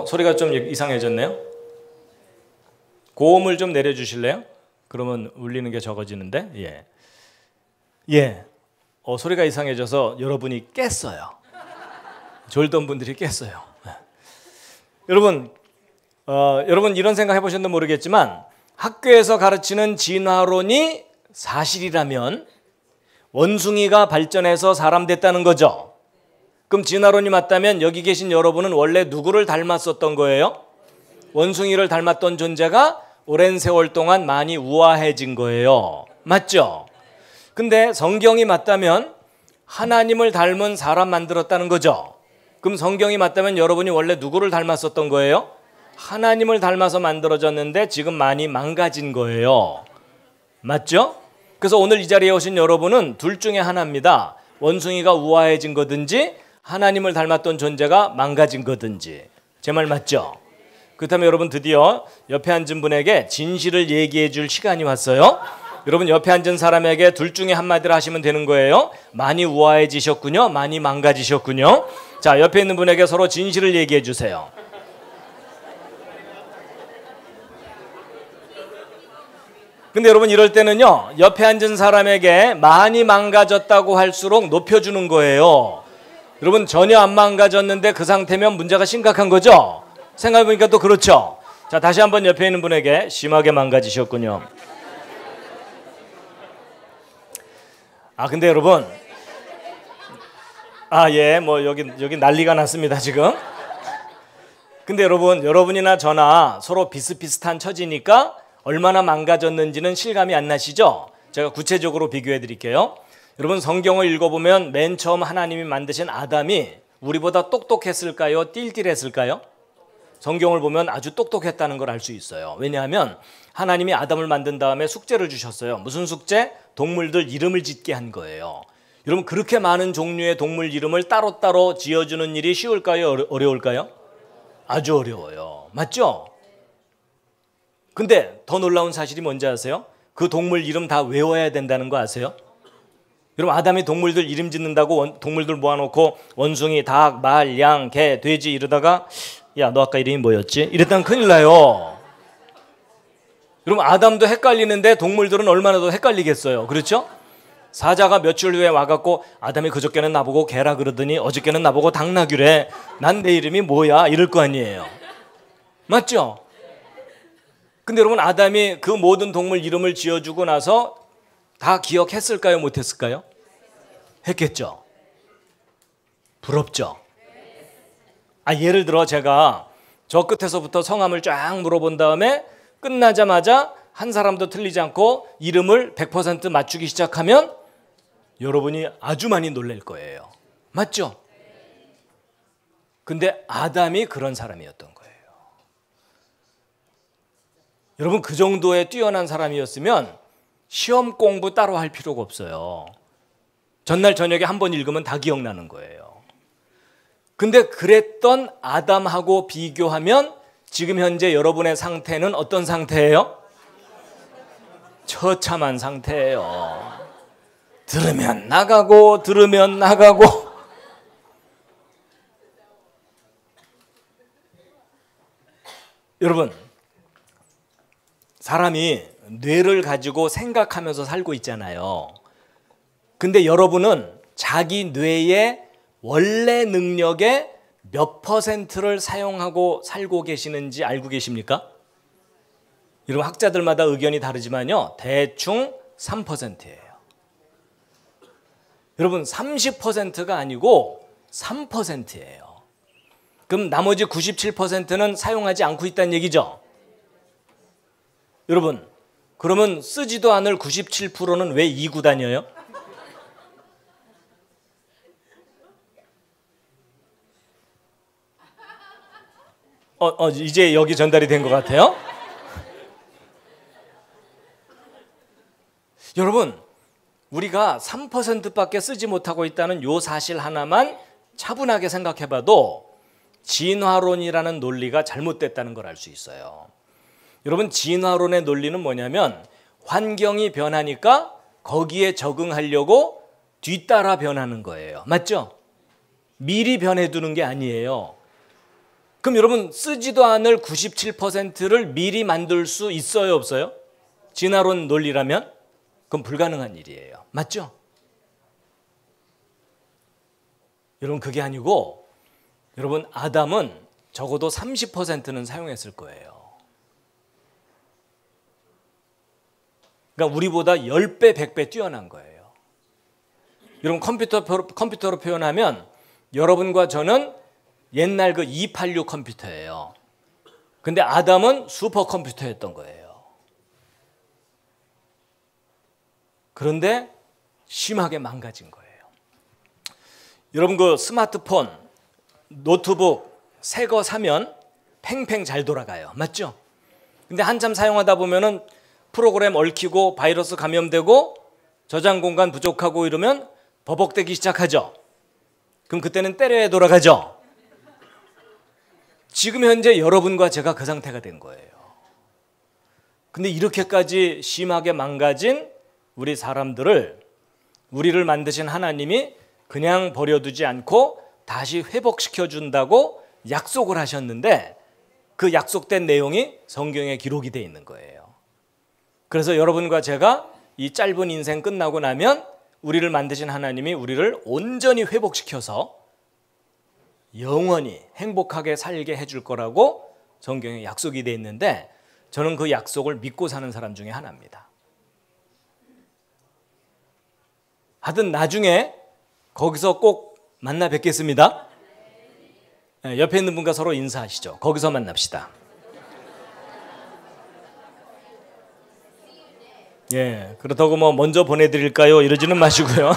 소리가 좀 이상해졌네요. 고음을 좀 내려주실래요? 그러면 울리는 게 적어지는데. 예. 소리가 이상해져서 여러분이 깼어요. 졸던 분들이 깼어요. 여러분, 여러분 이런 생각 해보셨는지 모르겠지만 학교에서 가르치는 진화론이 사실이라면 원숭이가 발전해서 사람 됐다는 거죠. 그럼 진화론이 맞다면 여기 계신 여러분은 원래 누구를 닮았었던 거예요? 원숭이를 닮았던 존재가 오랜 세월 동안 많이 우아해진 거예요. 맞죠? 근데 성경이 맞다면 하나님을 닮은 사람 만들었다는 거죠. 그럼 성경이 맞다면 여러분이 원래 누구를 닮았었던 거예요? 하나님을 닮아서 만들어졌는데 지금 많이 망가진 거예요. 맞죠? 그래서 오늘 이 자리에 오신 여러분은 둘 중에 하나입니다. 원숭이가 우아해진 거든지 하나님을 닮았던 존재가 망가진 거든지. 제 말 맞죠? 그렇다면 여러분, 드디어 옆에 앉은 분에게 진실을 얘기해 줄 시간이 왔어요. 여러분, 옆에 앉은 사람에게 둘 중에 한마디를 하시면 되는 거예요. 많이 우아해지셨군요. 많이 망가지셨군요. 자, 옆에 있는 분에게 서로 진실을 얘기해 주세요. 근데 여러분, 이럴 때는요, 옆에 앉은 사람에게 많이 망가졌다고 할수록 높여주는 거예요. 여러분, 전혀 안 망가졌는데 그 상태면 문제가 심각한 거죠? 생각해보니까 또 그렇죠? 자, 다시 한번 옆에 있는 분에게 심하게 망가지셨군요. 근데 여러분, 뭐 여기 난리가 났습니다, 지금. 근데 여러분, 여러분이나 저나 서로 비슷비슷한 처지니까 얼마나 망가졌는지는 실감이 안 나시죠? 제가 구체적으로 비교해 드릴게요. 여러분, 성경을 읽어보면 맨 처음 하나님이 만드신 아담이 우리보다 똑똑했을까요? 띨띨했을까요? 성경을 보면 아주 똑똑했다는 걸 알 수 있어요. 왜냐하면 하나님이 아담을 만든 다음에 숙제를 주셨어요. 무슨 숙제? 동물들 이름을 짓게 한 거예요. 여러분, 그렇게 많은 종류의 동물 이름을 따로따로 지어주는 일이 쉬울까요? 어려울까요? 아주 어려워요. 맞죠? 근데 더 놀라운 사실이 뭔지 아세요? 그 동물 이름 다 외워야 된다는 거 아세요? 여러분 아담이 동물들 이름 짓는다고 동물들 모아놓고 원숭이, 닭, 말, 양, 개, 돼지 이러다가 야 너 아까 이름이 뭐였지? 이랬다면 큰일 나요. 여러분 아담도 헷갈리는데 동물들은 얼마나 더 헷갈리겠어요. 그렇죠? 사자가 며칠 후에 와갖고 아담이 그저께는 나보고 개라 그러더니 어저께는 나보고 당나귀래. 난 내 이름이 뭐야? 이럴 거 아니에요. 맞죠? 근데 여러분 아담이 그 모든 동물 이름을 지어주고 나서 다 기억했을까요? 못했을까요? 했겠죠. 부럽죠. 예를 들어 제가 저 끝에서부터 성함을 쫙 물어본 다음에 끝나자마자 한 사람도 틀리지 않고 이름을 100% 맞추기 시작하면 여러분이 아주 많이 놀랄 거예요. 맞죠? 근데 아담이 그런 사람이었던 거예요. 여러분 그 정도의 뛰어난 사람이었으면 시험 공부 따로 할 필요가 없어요. 전날 저녁에 한 번 읽으면 다 기억나는 거예요. 근데 그랬던 아담하고 비교하면 지금 현재 여러분의 상태는 어떤 상태예요? 처참한 상태예요. 들으면 나가고 들으면 나가고. 여러분 사람이 뇌를 가지고 생각하면서 살고 있잖아요. 근데 여러분은 자기 뇌의 원래 능력의 몇 퍼센트를 사용하고 살고 계시는지 알고 계십니까? 여러분 학자들마다 의견이 다르지만요. 대충 3%예요. 여러분 30%가 아니고 3%예요. 그럼 나머지 97%는 사용하지 않고 있다는 얘기죠. 여러분 그러면 쓰지도 않을 97%는 왜 이고 다녀요? 이제 여기 전달이 된 것 같아요. 여러분 우리가 3%밖에 쓰지 못하고 있다는 요 사실 하나만 차분하게 생각해봐도 진화론이라는 논리가 잘못됐다는 걸 알 수 있어요. 여러분 진화론의 논리는 뭐냐면 환경이 변하니까 거기에 적응하려고 뒤따라 변하는 거예요. 맞죠? 미리 변해두는 게 아니에요. 그럼 여러분 쓰지도 않을 97%를 미리 만들 수 있어요? 없어요? 진화론 논리라면? 그건 불가능한 일이에요. 맞죠? 여러분 그게 아니고 여러분 아담은 적어도 30%는 사용했을 거예요. 그러니까 우리보다 10배, 100배 뛰어난 거예요. 여러분 컴퓨터로 표현하면 여러분과 저는 옛날 그 286 컴퓨터예요. 근데 아담은 슈퍼컴퓨터였던 거예요. 그런데 심하게 망가진 거예요. 여러분 그 스마트폰, 노트북 새 거 사면 팽팽 잘 돌아가요. 맞죠? 근데 한참 사용하다 보면은 프로그램 얽히고 바이러스 감염되고 저장 공간 부족하고 이러면 버벅대기 시작하죠. 그럼 그때는 때려야 돌아가죠. 지금 현재 여러분과 제가 그 상태가 된 거예요. 근데 이렇게까지 심하게 망가진 우리 사람들을 우리를 만드신 하나님이 그냥 버려두지 않고 다시 회복시켜 준다고 약속을 하셨는데 그 약속된 내용이 성경에 기록이 되어 있는 거예요. 그래서 여러분과 제가 이 짧은 인생 끝나고 나면 우리를 만드신 하나님이 우리를 온전히 회복시켜서 영원히 행복하게 살게 해줄 거라고 성경에 약속이 되어 있는데 저는 그 약속을 믿고 사는 사람 중에 하나입니다. 하여튼 나중에 거기서 꼭 만나 뵙겠습니다. 옆에 있는 분과 서로 인사하시죠. 거기서 만납시다. 예, 그렇다고 뭐 먼저 보내드릴까요? 이러지는 마시고요.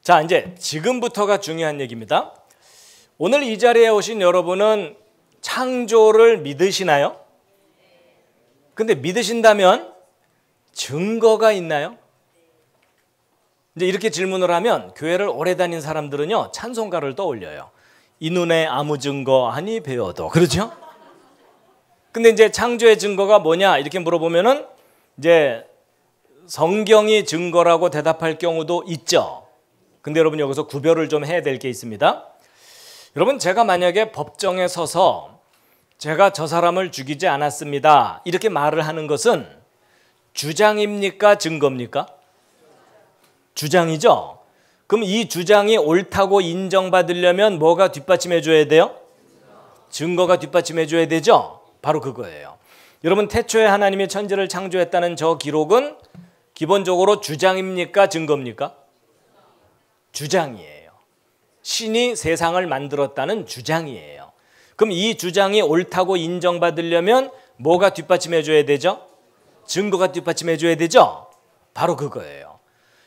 자, 이제 지금부터가 중요한 얘기입니다. 오늘 이 자리에 오신 여러분은 창조를 믿으시나요? 근데 믿으신다면 증거가 있나요? 이제 이렇게 질문을 하면 교회를 오래 다닌 사람들은요 찬송가를 떠올려요. 이 눈에 아무 증거 아니 배워도. 그렇죠? 근데 이제 창조의 증거가 뭐냐 이렇게 물어보면은 이제 성경이 증거라고 대답할 경우도 있죠. 근데 여러분 여기서 구별을 좀 해야 될 게 있습니다. 여러분 제가 만약에 법정에 서서 제가 저 사람을 죽이지 않았습니다 이렇게 말을 하는 것은 주장입니까 증거입니까? 주장이죠. 그럼 이 주장이 옳다고 인정받으려면 뭐가 뒷받침해 줘야 돼요? 증거가 뒷받침해 줘야 되죠. 바로 그거예요. 여러분 태초에 하나님이 천지를 창조했다는 저 기록은 기본적으로 주장입니까 증거입니까? 주장이에요. 신이 세상을 만들었다는 주장이에요. 그럼 이 주장이 옳다고 인정받으려면 뭐가 뒷받침해 줘야 되죠? 증거가 뒷받침해 줘야 되죠. 바로 그거예요.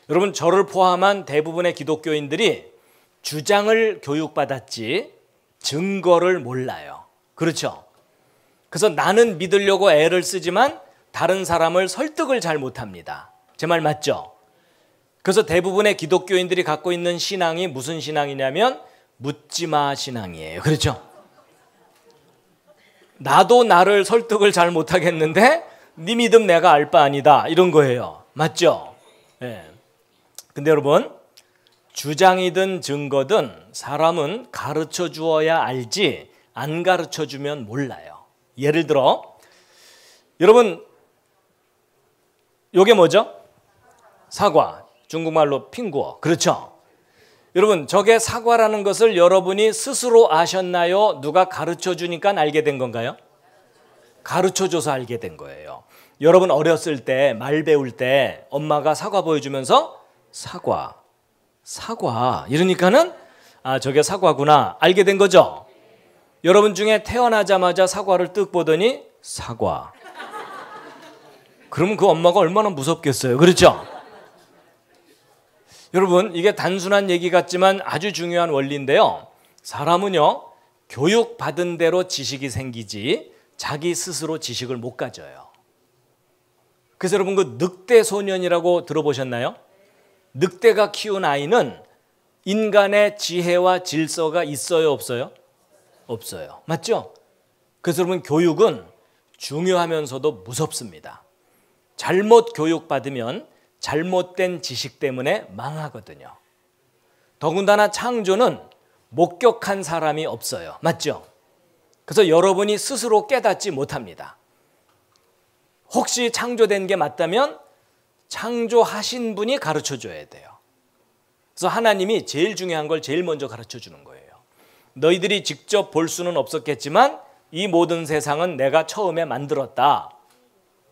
여러분 저를 포함한 대부분의 기독교인들이 주장을 교육받았지 증거를 몰라요. 그렇죠? 그래서 나는 믿으려고 애를 쓰지만 다른 사람을 설득을 잘 못합니다. 제 말 맞죠? 그래서 대부분의 기독교인들이 갖고 있는 신앙이 무슨 신앙이냐면 묻지마 신앙이에요. 그렇죠? 나도 나를 설득을 잘 못하겠는데 네 믿음 내가 알 바 아니다 이런 거예요. 맞죠? 네. 근데 여러분 주장이든 증거든 사람은 가르쳐 주어야 알지 안 가르쳐 주면 몰라요. 예를 들어 여러분 요게 뭐죠? 사과, 중국말로 핑구어. 그렇죠? 여러분 저게 사과라는 것을 여러분이 스스로 아셨나요? 누가 가르쳐 주니까 알게 된 건가요? 가르쳐 줘서 알게 된 거예요. 여러분 어렸을 때 말 배울 때 엄마가 사과 보여주면서 사과 이러니까는 아 저게 사과구나 알게 된 거죠. 여러분 중에 태어나자마자 사과를 뜩 보더니 사과. 그러면 그 엄마가 얼마나 무섭겠어요. 그렇죠? 여러분 이게 단순한 얘기 같지만 아주 중요한 원리인데요. 사람은요 교육받은 대로 지식이 생기지 자기 스스로 지식을 못 가져요. 그래서 여러분 그 늑대 소년이라고 들어보셨나요? 늑대가 키운 아이는 인간의 지혜와 질서가 있어요 없어요? 없어요. 맞죠? 그래서 여러분 교육은 중요하면서도 무섭습니다. 잘못 교육받으면 잘못된 지식 때문에 망하거든요. 더군다나 창조는 목격한 사람이 없어요. 맞죠? 그래서 여러분이 스스로 깨닫지 못합니다. 혹시 창조된 게 맞다면 창조하신 분이 가르쳐 줘야 돼요. 그래서 하나님이 제일 중요한 걸 제일 먼저 가르쳐 주는 거예요. 너희들이 직접 볼 수는 없었겠지만 이 모든 세상은 내가 처음에 만들었다.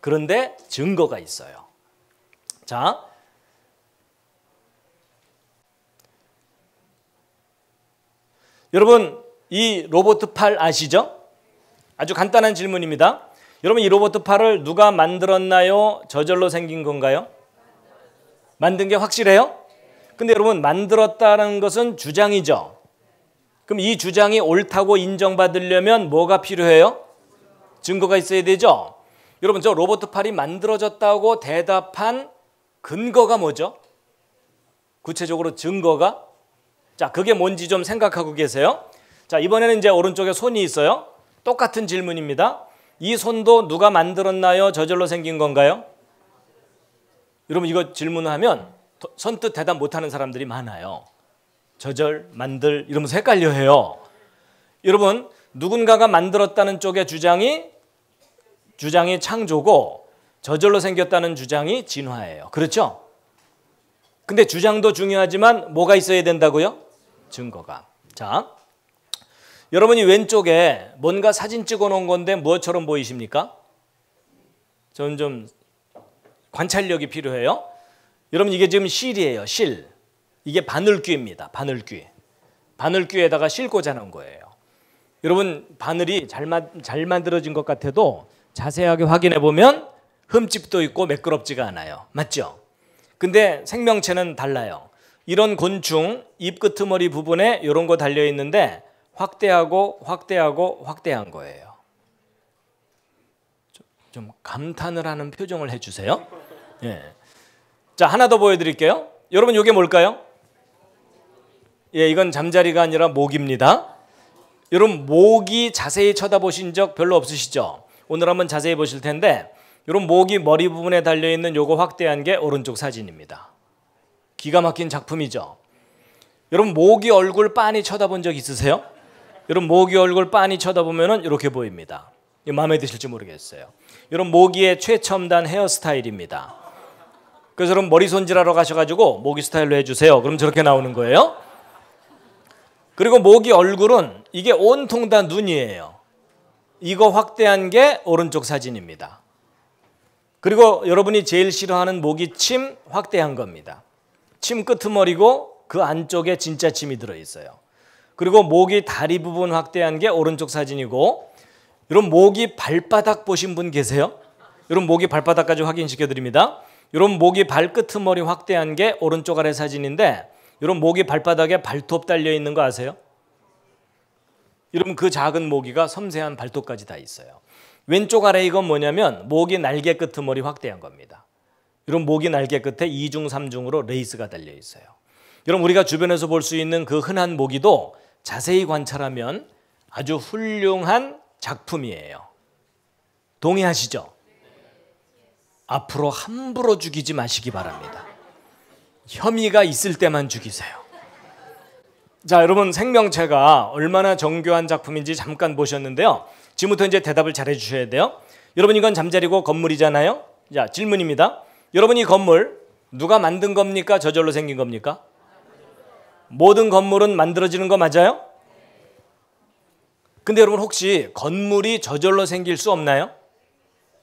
그런데 증거가 있어요. 자, 여러분 이 로봇 팔 아시죠? 아주 간단한 질문입니다. 여러분 이 로봇 팔을 누가 만들었나요? 저절로 생긴 건가요? 만든 게 확실해요? 근데 여러분 만들었다는 것은 주장이죠. 그럼 이 주장이 옳다고 인정받으려면 뭐가 필요해요? 증거가 있어야 되죠. 여러분 저 로봇 팔이 만들어졌다고 대답한 근거가 뭐죠? 구체적으로 증거가? 자, 그게 뭔지 좀 생각하고 계세요. 자, 이번에는 이제 오른쪽에 손이 있어요. 똑같은 질문입니다. 이 손도 누가 만들었나요? 저절로 생긴 건가요? 여러분 이거 질문하면 선뜻 대답 못하는 사람들이 많아요. 저절, 만들 이러면서 헷갈려해요. 여러분 누군가가 만들었다는 쪽의 주장이 창조고 저절로 생겼다는 주장이 진화예요. 그렇죠? 근데 주장도 중요하지만 뭐가 있어야 된다고요? 증거가. 자, 여러분이 왼쪽에 뭔가 사진 찍어 놓은 건데 뭐처럼 보이십니까? 저는 좀 관찰력이 필요해요. 여러분 이게 지금 실이에요. 실. 이게 바늘귀입니다. 바늘귀. 바늘귀에다가 실 꽂아놓은 거예요. 여러분 바늘이 잘 만들어진 것 같아도 자세하게 확인해 보면 흠집도 있고 매끄럽지가 않아요. 맞죠? 근데 생명체는 달라요. 이런 곤충 입 끄트머리 부분에 이런 거 달려 있는데 확대하고 확대한 거예요. 좀 감탄을 하는 표정을 해주세요. 예. 자, 하나 더 보여드릴게요. 여러분 이게 뭘까요? 예, 이건 잠자리가 아니라 목입니다. 여러분 목이 자세히 쳐다보신 적 별로 없으시죠? 오늘 한번 자세히 보실 텐데 여러분 목이 머리 부분에 달려있는 요거 확대한 게 오른쪽 사진입니다. 기가 막힌 작품이죠. 여러분 모기 얼굴 빤히 쳐다본 적 있으세요? 여러분 모기 얼굴 빤히 쳐다보면 이렇게 보입니다. 마음에 드실지 모르겠어요. 여러분 모기의 최첨단 헤어스타일입니다. 그래서 여러분 머리 손질하러 가셔가지고 모기 스타일로 해주세요. 그럼 저렇게 나오는 거예요. 그리고 모기 얼굴은 이게 온통 다 눈이에요. 이거 확대한 게 오른쪽 사진입니다. 그리고 여러분이 제일 싫어하는 모기 침 확대한 겁니다. 침 끄트머리고 그 안쪽에 진짜 침이 들어있어요. 그리고 모기 다리 부분 확대한 게 오른쪽 사진이고, 여러분 모기 발바닥 보신 분 계세요? 여러분 모기 발바닥까지 확인시켜 드립니다. 여러분 모기 발끄트머리 확대한 게 오른쪽 아래 사진인데, 여러분 모기 발바닥에 발톱 달려 있는 거 아세요? 여러분 그 작은 모기가 섬세한 발톱까지 다 있어요. 왼쪽 아래 이건 뭐냐면 모기 날개 끄트머리 확대한 겁니다. 여러분 모기 날개 끝에 2중 3중으로 레이스가 달려 있어요. 여러분 우리가 주변에서 볼 수 있는 그 흔한 모기도 자세히 관찰하면 아주 훌륭한 작품이에요. 동의하시죠? 앞으로 함부로 죽이지 마시기 바랍니다. 혐의가 있을 때만 죽이세요. 자, 여러분 생명체가 얼마나 정교한 작품인지 잠깐 보셨는데요. 지금부터 이제 대답을 잘 해주셔야 돼요. 여러분 이건 잠자리고 건물이잖아요. 자, 질문입니다. 여러분 이 건물 누가 만든 겁니까? 저절로 생긴 겁니까? 모든 건물은 만들어지는 거 맞아요? 근데 여러분 혹시 건물이 저절로 생길 수 없나요?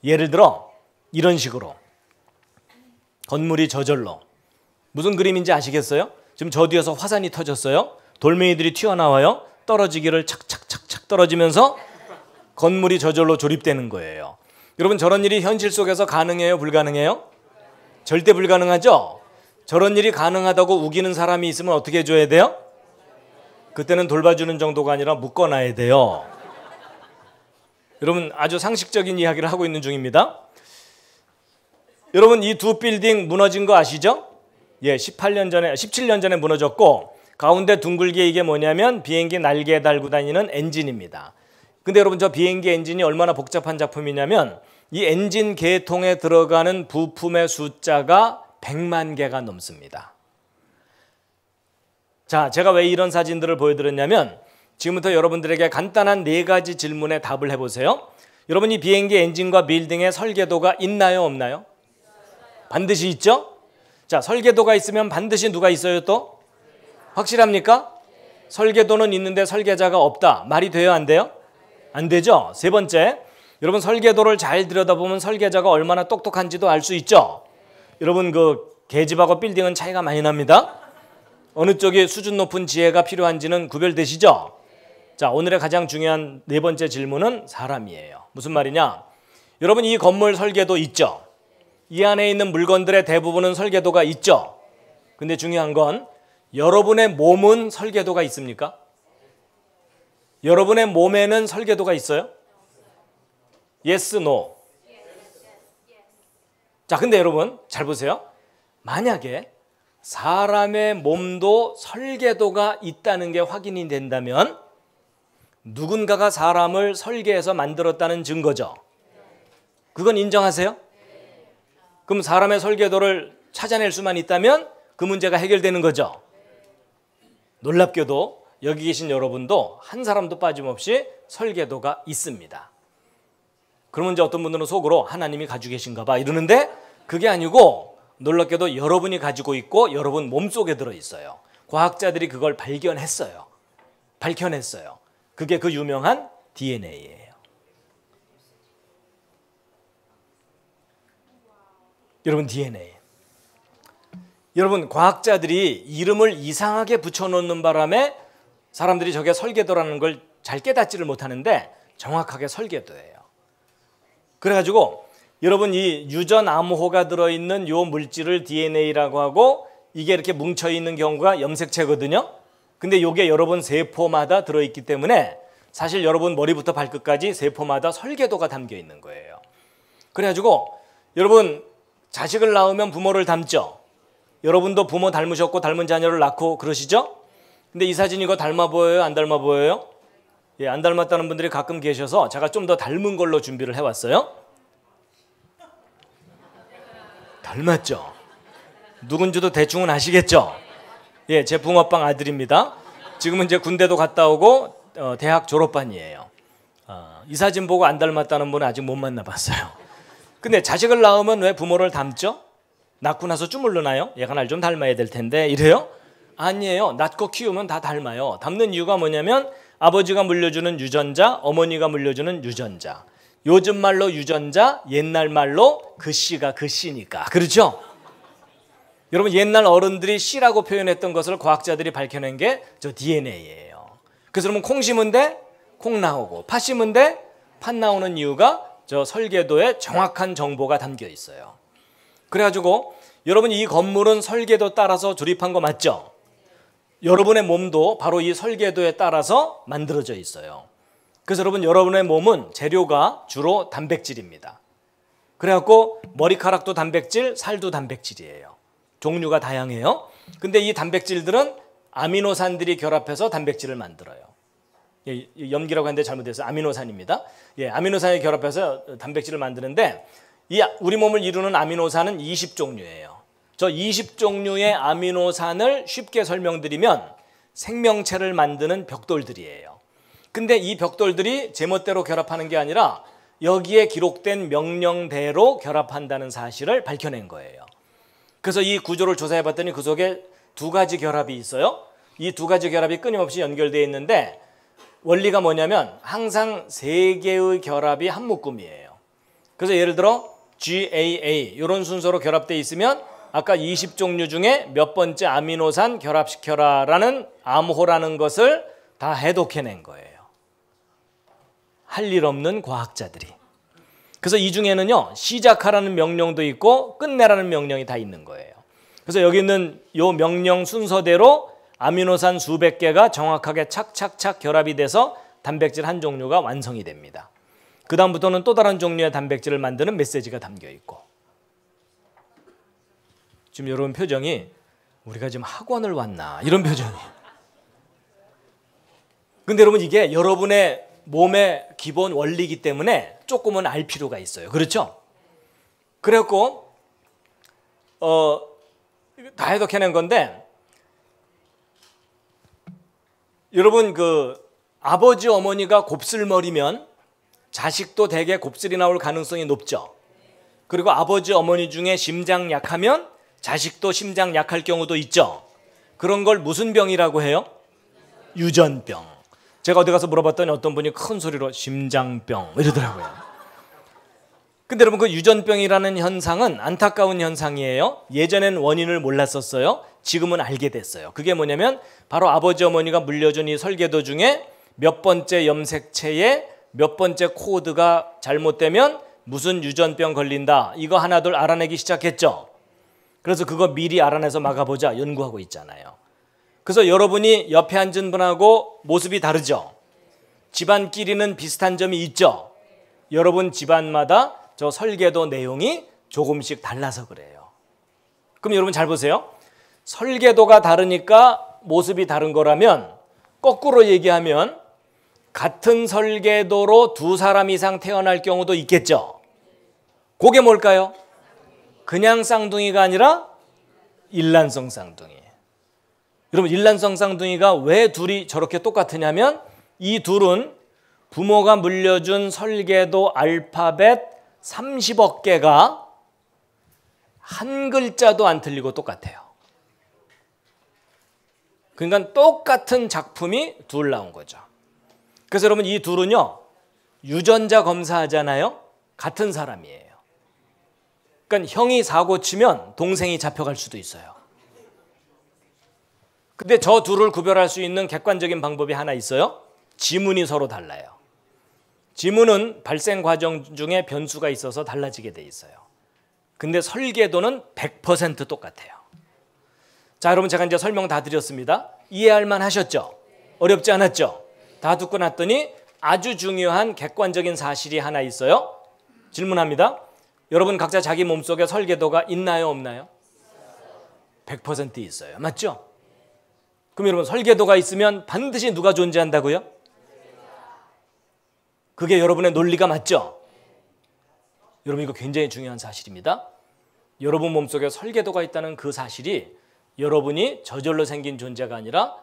예를 들어 이런 식으로 건물이 저절로, 무슨 그림인지 아시겠어요? 지금 저 뒤에서 화산이 터졌어요. 돌멩이들이 튀어나와요. 떨어지기를 착착착착 떨어지면서 건물이 저절로 조립되는 거예요. 여러분 저런 일이 현실 속에서 가능해요? 불가능해요? 절대 불가능하죠? 저런 일이 가능하다고 우기는 사람이 있으면 어떻게 해줘야 돼요? 그때는 돌봐주는 정도가 아니라 묶어놔야 돼요. 여러분 아주 상식적인 이야기를 하고 있는 중입니다. 여러분 이 두 빌딩 무너진 거 아시죠? 예, 17년 전에 무너졌고, 가운데 둥글게 이게 뭐냐면 비행기 날개에 달고 다니는 엔진입니다. 근데 여러분 저 비행기 엔진이 얼마나 복잡한 작품이냐면 이 엔진 계통에 들어가는 부품의 숫자가 100만 개가 넘습니다. 자, 제가 왜 이런 사진들을 보여드렸냐면 지금부터 여러분들에게 간단한 4가지 질문에 답을 해보세요. 여러분 이 비행기 엔진과 빌딩의 설계도가 있나요? 없나요? 반드시 있죠? 자, 설계도가 있으면 반드시 누가 있어요 또? 확실합니까? 설계도는 있는데 설계자가 없다. 말이 돼요? 안 돼요? 안 되죠? 세 번째, 여러분 설계도를 잘 들여다보면 설계자가 얼마나 똑똑한지도 알 수 있죠? 여러분 그 계집하고 빌딩은 차이가 많이 납니다. 어느 쪽이 수준 높은 지혜가 필요한지는 구별되시죠? 자, 오늘의 가장 중요한 4번째 질문은 사람이에요. 무슨 말이냐? 여러분 이 건물 설계도 있죠? 이 안에 있는 물건들의 대부분은 설계도가 있죠? 근데 중요한 건 여러분의 몸은 설계도가 있습니까? 여러분의 몸에는 설계도가 있어요? Yes, no. 자, 근데 여러분 잘 보세요. 만약에 사람의 몸도 설계도가 있다는 게 확인이 된다면 누군가가 사람을 설계해서 만들었다는 증거죠. 그건 인정하세요? 그럼 사람의 설계도를 찾아낼 수만 있다면 그 문제가 해결되는 거죠. 놀랍게도 여기 계신 여러분도 한 사람도 빠짐없이 설계도가 있습니다. 그러면 이제 어떤 분들은 속으로 하나님이 가지고 계신가 봐 이러는데 그게 아니고 놀랍게도 여러분이 가지고 있고 여러분 몸속에 들어있어요. 과학자들이 그걸 발견했어요. 밝혀냈어요. 그게 그 유명한 DNA예요. 여러분 DNA. 여러분 과학자들이 이름을 이상하게 붙여놓는 바람에 사람들이 저게 설계도라는 걸 잘 깨닫지를 못하는데 정확하게 설계도예요. 그래가지고 여러분 이 유전암호가 들어있는 요 물질을 DNA라고 하고 이게 이렇게 뭉쳐있는 경우가 염색체거든요. 근데 요게 여러분 세포마다 들어있기 때문에 사실 여러분 머리부터 발끝까지 세포마다 설계도가 담겨 있는 거예요. 그래가지고 여러분 자식을 낳으면 부모를 닮죠. 여러분도 부모 닮으셨고 닮은 자녀를 낳고 그러시죠? 근데 이 사진 이거 닮아 보여요? 안 닮아 보여요? 예, 안 닮았다는 분들이 가끔 계셔서 제가 좀 더 닮은 걸로 준비를 해왔어요. 닮았죠? 누군지도 대충은 아시겠죠? 예, 제 붕어빵 아들입니다. 지금은 이제 군대도 갔다 오고 대학 졸업반이에요. 이 사진 보고 안 닮았다는 분은 아직 못 만나봤어요. 근데 자식을 낳으면 왜 부모를 닮죠? 낳고 나서 주물르나요? 얘가 날 좀 닮아야 될 텐데 이래요? 아니에요. 낳고 키우면 다 닮아요. 닮는 이유가 뭐냐면 아버지가 물려주는 유전자, 어머니가 물려주는 유전자. 요즘 말로 유전자, 옛날 말로 그 씨가 그 씨니까. 그렇죠? 여러분 옛날 어른들이 씨라고 표현했던 것을 과학자들이 밝혀낸 게 저 DNA예요. 그래서 그러면 콩 심은 데 콩 나오고 팥 심은 데 팥 나오는 이유가 저 설계도에 정확한 정보가 담겨 있어요. 그래가지고 여러분 이 건물은 설계도 따라서 조립한 거 맞죠? 여러분의 몸도 바로 이 설계도에 따라서 만들어져 있어요. 그래서 여러분 여러분의 몸은 재료가 주로 단백질입니다. 그래갖고 머리카락도 단백질, 살도 단백질이에요. 종류가 다양해요. 근데 이 단백질들은 아미노산들이 결합해서 단백질을 만들어요. 예, 염기라고 하는데 잘못했어요. 아미노산입니다. 예, 아미노산이 결합해서 단백질을 만드는데 이 우리 몸을 이루는 아미노산은 20종류예요. 저 20종류의 아미노산을 쉽게 설명드리면 생명체를 만드는 벽돌들이에요. 근데 이 벽돌들이 제멋대로 결합하는 게 아니라 여기에 기록된 명령대로 결합한다는 사실을 밝혀낸 거예요. 그래서 이 구조를 조사해 봤더니 그 속에 두 가지 결합이 있어요. 이 두 가지 결합이 끊임없이 연결되어 있는데 원리가 뭐냐면 항상 세 개의 결합이 한 묶음이에요. 그래서 예를 들어 GAA 이런 순서로 결합되어 있으면 아까 20종류 중에 몇 번째 아미노산 결합시켜라라는 암호라는 것을 다 해독해낸 거예요. 할 일 없는 과학자들이. 그래서 이 중에는요 시작하라는 명령도 있고 끝내라는 명령이 다 있는 거예요. 그래서 여기 있는 이 명령 순서대로 아미노산 수백 개가 정확하게 착착착 결합이 돼서 단백질 한 종류가 완성이 됩니다. 그 다음부터는 또 다른 종류의 단백질을 만드는 메시지가 담겨 있고. 지금 여러분 표정이 우리가 지금 학원을 왔나 이런 표정이에요. 근데 여러분 이게 여러분의 몸의 기본 원리이기 때문에 조금은 알 필요가 있어요. 그렇죠? 그래갖고 다 해독해낸 건데 여러분 그 아버지 어머니가 곱슬머리면 자식도 대개 곱슬이 나올 가능성이 높죠. 그리고 아버지 어머니 중에 심장 약하면 자식도 심장 약할 경우도 있죠. 그런 걸 무슨 병이라고 해요? 유전병. 제가 어디 가서 물어봤더니 어떤 분이 큰 소리로 심장병 이러더라고요. 근데 여러분 그 유전병이라는 현상은 안타까운 현상이에요. 예전엔 원인을 몰랐었어요. 지금은 알게 됐어요. 그게 뭐냐면 바로 아버지 어머니가 물려준 이 설계도 중에 몇 번째 염색체에 몇 번째 코드가 잘못되면 무슨 유전병 걸린다. 이거 하나둘 알아내기 시작했죠. 그래서 그거 미리 알아내서 막아보자 연구하고 있잖아요. 그래서 여러분이 옆에 앉은 분하고 모습이 다르죠. 집안끼리는 비슷한 점이 있죠. 여러분 집안마다 저 설계도 내용이 조금씩 달라서 그래요. 그럼 여러분 잘 보세요. 설계도가 다르니까 모습이 다른 거라면 거꾸로 얘기하면 같은 설계도로 두 사람 이상 태어날 경우도 있겠죠. 그게 뭘까요? 그냥 쌍둥이가 아니라 일란성 쌍둥이. 여러분 일란성 쌍둥이가 왜 둘이 저렇게 똑같으냐면 이 둘은 부모가 물려준 설계도 알파벳 30억 개가 한 글자도 안 틀리고 똑같아요. 그러니까 똑같은 작품이 둘 나온 거죠. 그래서 여러분 이 둘은요 유전자 검사하잖아요. 같은 사람이에요. 그러니까 형이 사고 치면 동생이 잡혀갈 수도 있어요. 근데 저 둘을 구별할 수 있는 객관적인 방법이 하나 있어요. 지문이 서로 달라요. 지문은 발생 과정 중에 변수가 있어서 달라지게 돼 있어요. 근데 설계도는 100% 똑같아요. 자, 여러분 제가 이제 설명 다 드렸습니다. 이해할 만 하셨죠? 어렵지 않았죠? 다 듣고 났더니 아주 중요한 객관적인 사실이 하나 있어요. 질문합니다. 여러분 각자 자기 몸속에 설계도가 있나요, 없나요? 100% 있어요. 맞죠? 그럼 여러분 설계도가 있으면 반드시 누가 존재한다고요? 그게 여러분의 논리가 맞죠? 여러분 이거 굉장히 중요한 사실입니다. 여러분 몸속에 설계도가 있다는 그 사실이 여러분이 저절로 생긴 존재가 아니라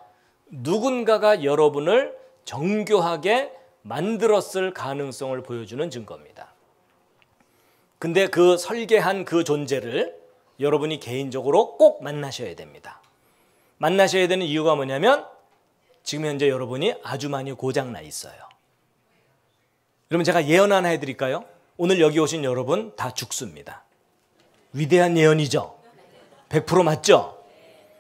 누군가가 여러분을 정교하게 만들었을 가능성을 보여주는 증거입니다. 근데 그 설계한 그 존재를 여러분이 개인적으로 꼭 만나셔야 됩니다. 만나셔야 되는 이유가 뭐냐면 지금 현재 여러분이 아주 많이 고장나 있어요. 여러분 제가 예언 하나 해드릴까요? 오늘 여기 오신 여러분 다 죽습니다. 위대한 예언이죠? 100% 맞죠?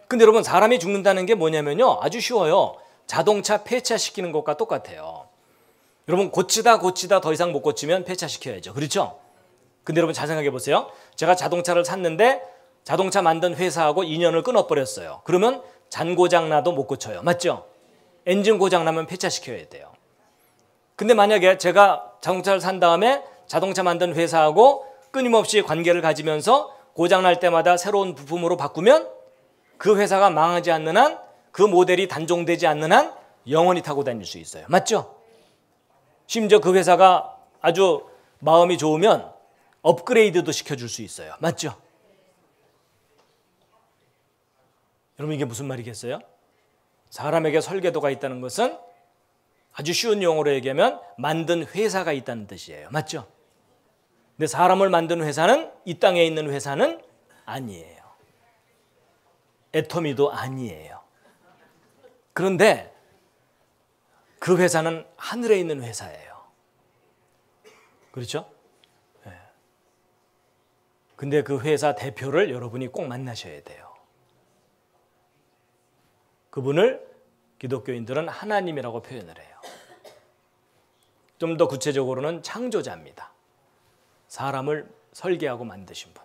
근데 여러분 사람이 죽는다는 게 뭐냐면요 아주 쉬워요. 자동차 폐차시키는 것과 똑같아요. 여러분 고치다 더 이상 못 고치면 폐차시켜야죠. 그렇죠? 근데 여러분 잘 생각해 보세요. 제가 자동차를 샀는데 자동차 만든 회사하고 인연을 끊어버렸어요. 그러면 잔고장 나도 못 고쳐요. 맞죠? 엔진 고장 나면 폐차시켜야 돼요. 근데 만약에 제가 자동차를 산 다음에 자동차 만든 회사하고 끊임없이 관계를 가지면서 고장 날 때마다 새로운 부품으로 바꾸면 그 회사가 망하지 않는 한, 그 모델이 단종되지 않는 한 영원히 타고 다닐 수 있어요. 맞죠? 심지어 그 회사가 아주 마음이 좋으면 업그레이드도 시켜줄 수 있어요. 맞죠? 여러분 이게 무슨 말이겠어요? 사람에게 설계도가 있다는 것은 아주 쉬운 용어로 얘기하면 만든 회사가 있다는 뜻이에요. 맞죠? 근데 사람을 만든 회사는 이 땅에 있는 회사는 아니에요. 애터미도 아니에요. 그런데 그 회사는 하늘에 있는 회사예요. 그렇죠? 네. 근데 그 회사 대표를 여러분이 꼭 만나셔야 돼요. 그분을 기독교인들은 하나님이라고 표현을 해요. 좀 더 구체적으로는 창조자입니다. 사람을 설계하고 만드신 분.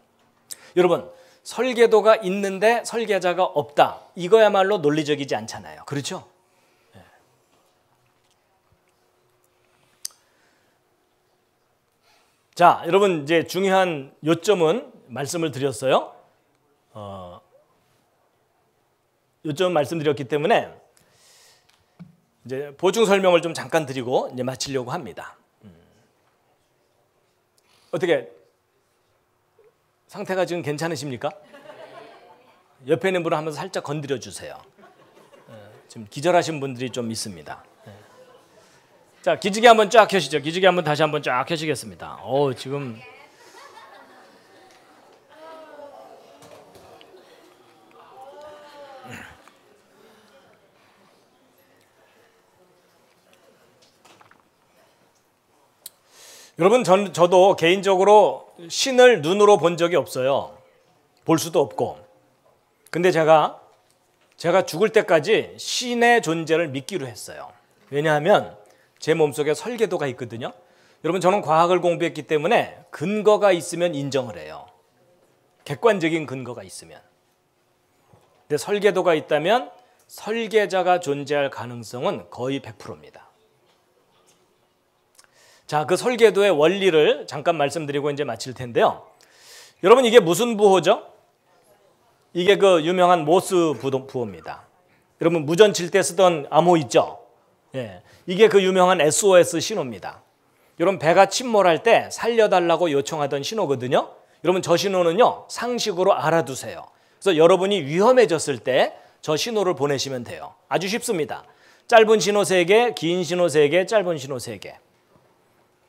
여러분 설계도가 있는데 설계자가 없다. 이거야말로 논리적이지 않잖아요. 그렇죠? 네. 자, 여러분 이제 중요한 요점은 말씀을 드렸어요. 요점 말씀드렸기 때문에 이제 보충 설명을 좀 잠깐 드리고 이제 마치려고 합니다. 어떻게 상태가 지금 괜찮으십니까? 옆에 있는 분을 한번 살짝 건드려 주세요. 지금 기절하신 분들이 좀 있습니다. 자, 기지개 한번 쫙 켜시죠. 기지개 한번 다시 한번 쫙 켜시겠습니다. 지금 여러분 저도 개인적으로 신을 눈으로 본 적이 없어요. 볼 수도 없고. 근데 제가 죽을 때까지 신의 존재를 믿기로 했어요. 왜냐하면 제 몸속에 설계도가 있거든요. 여러분 저는 과학을 공부했기 때문에 근거가 있으면 인정을 해요. 객관적인 근거가 있으면. 근데 설계도가 있다면 설계자가 존재할 가능성은 거의 100%입니다. 자, 그 설계도의 원리를 잠깐 말씀드리고 이제 마칠 텐데요. 여러분 이게 무슨 부호죠? 이게 그 유명한 모스 부호입니다. 여러분 무전 칠 때 쓰던 암호 있죠? 예, 이게 그 유명한 SOS 신호입니다. 여러분 배가 침몰할 때 살려달라고 요청하던 신호거든요. 여러분 저 신호는요 상식으로 알아두세요. 그래서 여러분이 위험해졌을 때 저 신호를 보내시면 돼요. 아주 쉽습니다. 짧은 신호 3개, 긴 신호 3개, 짧은 신호 3개.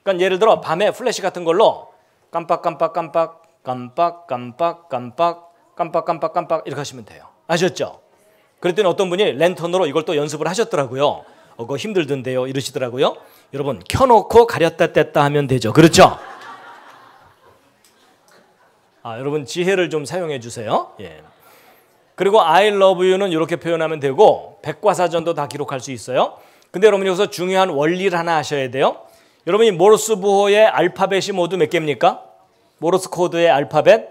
그러니까 예를 들어 밤에 플래시 같은 걸로 깜빡깜빡깜빡 이렇게 하시면 돼요. 아셨죠? 그랬더니 어떤 분이 랜턴으로 이걸 또 연습을 하셨더라고요. 그거 힘들던데요 이러시더라고요. 여러분 켜놓고 가렸다 뗐다 하면 되죠. 그렇죠? 여러분 지혜를 좀 사용해 주세요. 예. 그리고 I love you는 이렇게 표현하면 되고 백과사전도 다 기록할 수 있어요. 근데 여러분 여기서 중요한 원리를 하나 아셔야 돼요. 여러분이 모르스 부호의 알파벳이 모두 몇 개입니까? 모르스 코드의 알파벳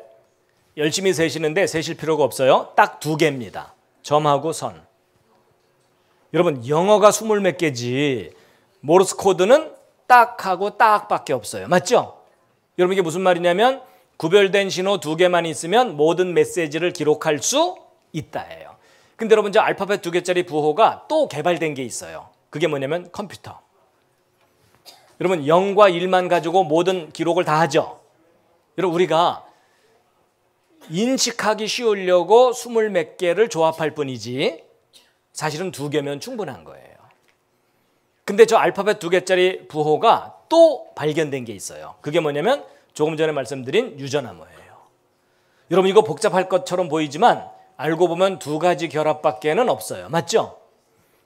열심히 세시는데 세실 필요가 없어요. 딱 2개입니다. 점하고 선. 여러분 영어가 20 몇 개지 모르스 코드는 딱하고 딱밖에 없어요. 맞죠? 여러분 이게 무슨 말이냐면 구별된 신호 2개만 있으면 모든 메시지를 기록할 수 있다예요. 근데 여러분 저 알파벳 2개짜리 부호가 또 개발된 게 있어요. 그게 뭐냐면 컴퓨터. 여러분 0과 1만 가지고 모든 기록을 다 하죠. 여러분 우리가 인식하기 쉬우려고 20몇 개를 조합할 뿐이지 사실은 2개면 충분한 거예요. 근데 저 알파벳 2개짜리 부호가 또 발견된 게 있어요. 그게 뭐냐면 조금 전에 말씀드린 유전암호예요. 여러분 이거 복잡할 것처럼 보이지만 알고 보면 2가지 결합밖에는 없어요. 맞죠?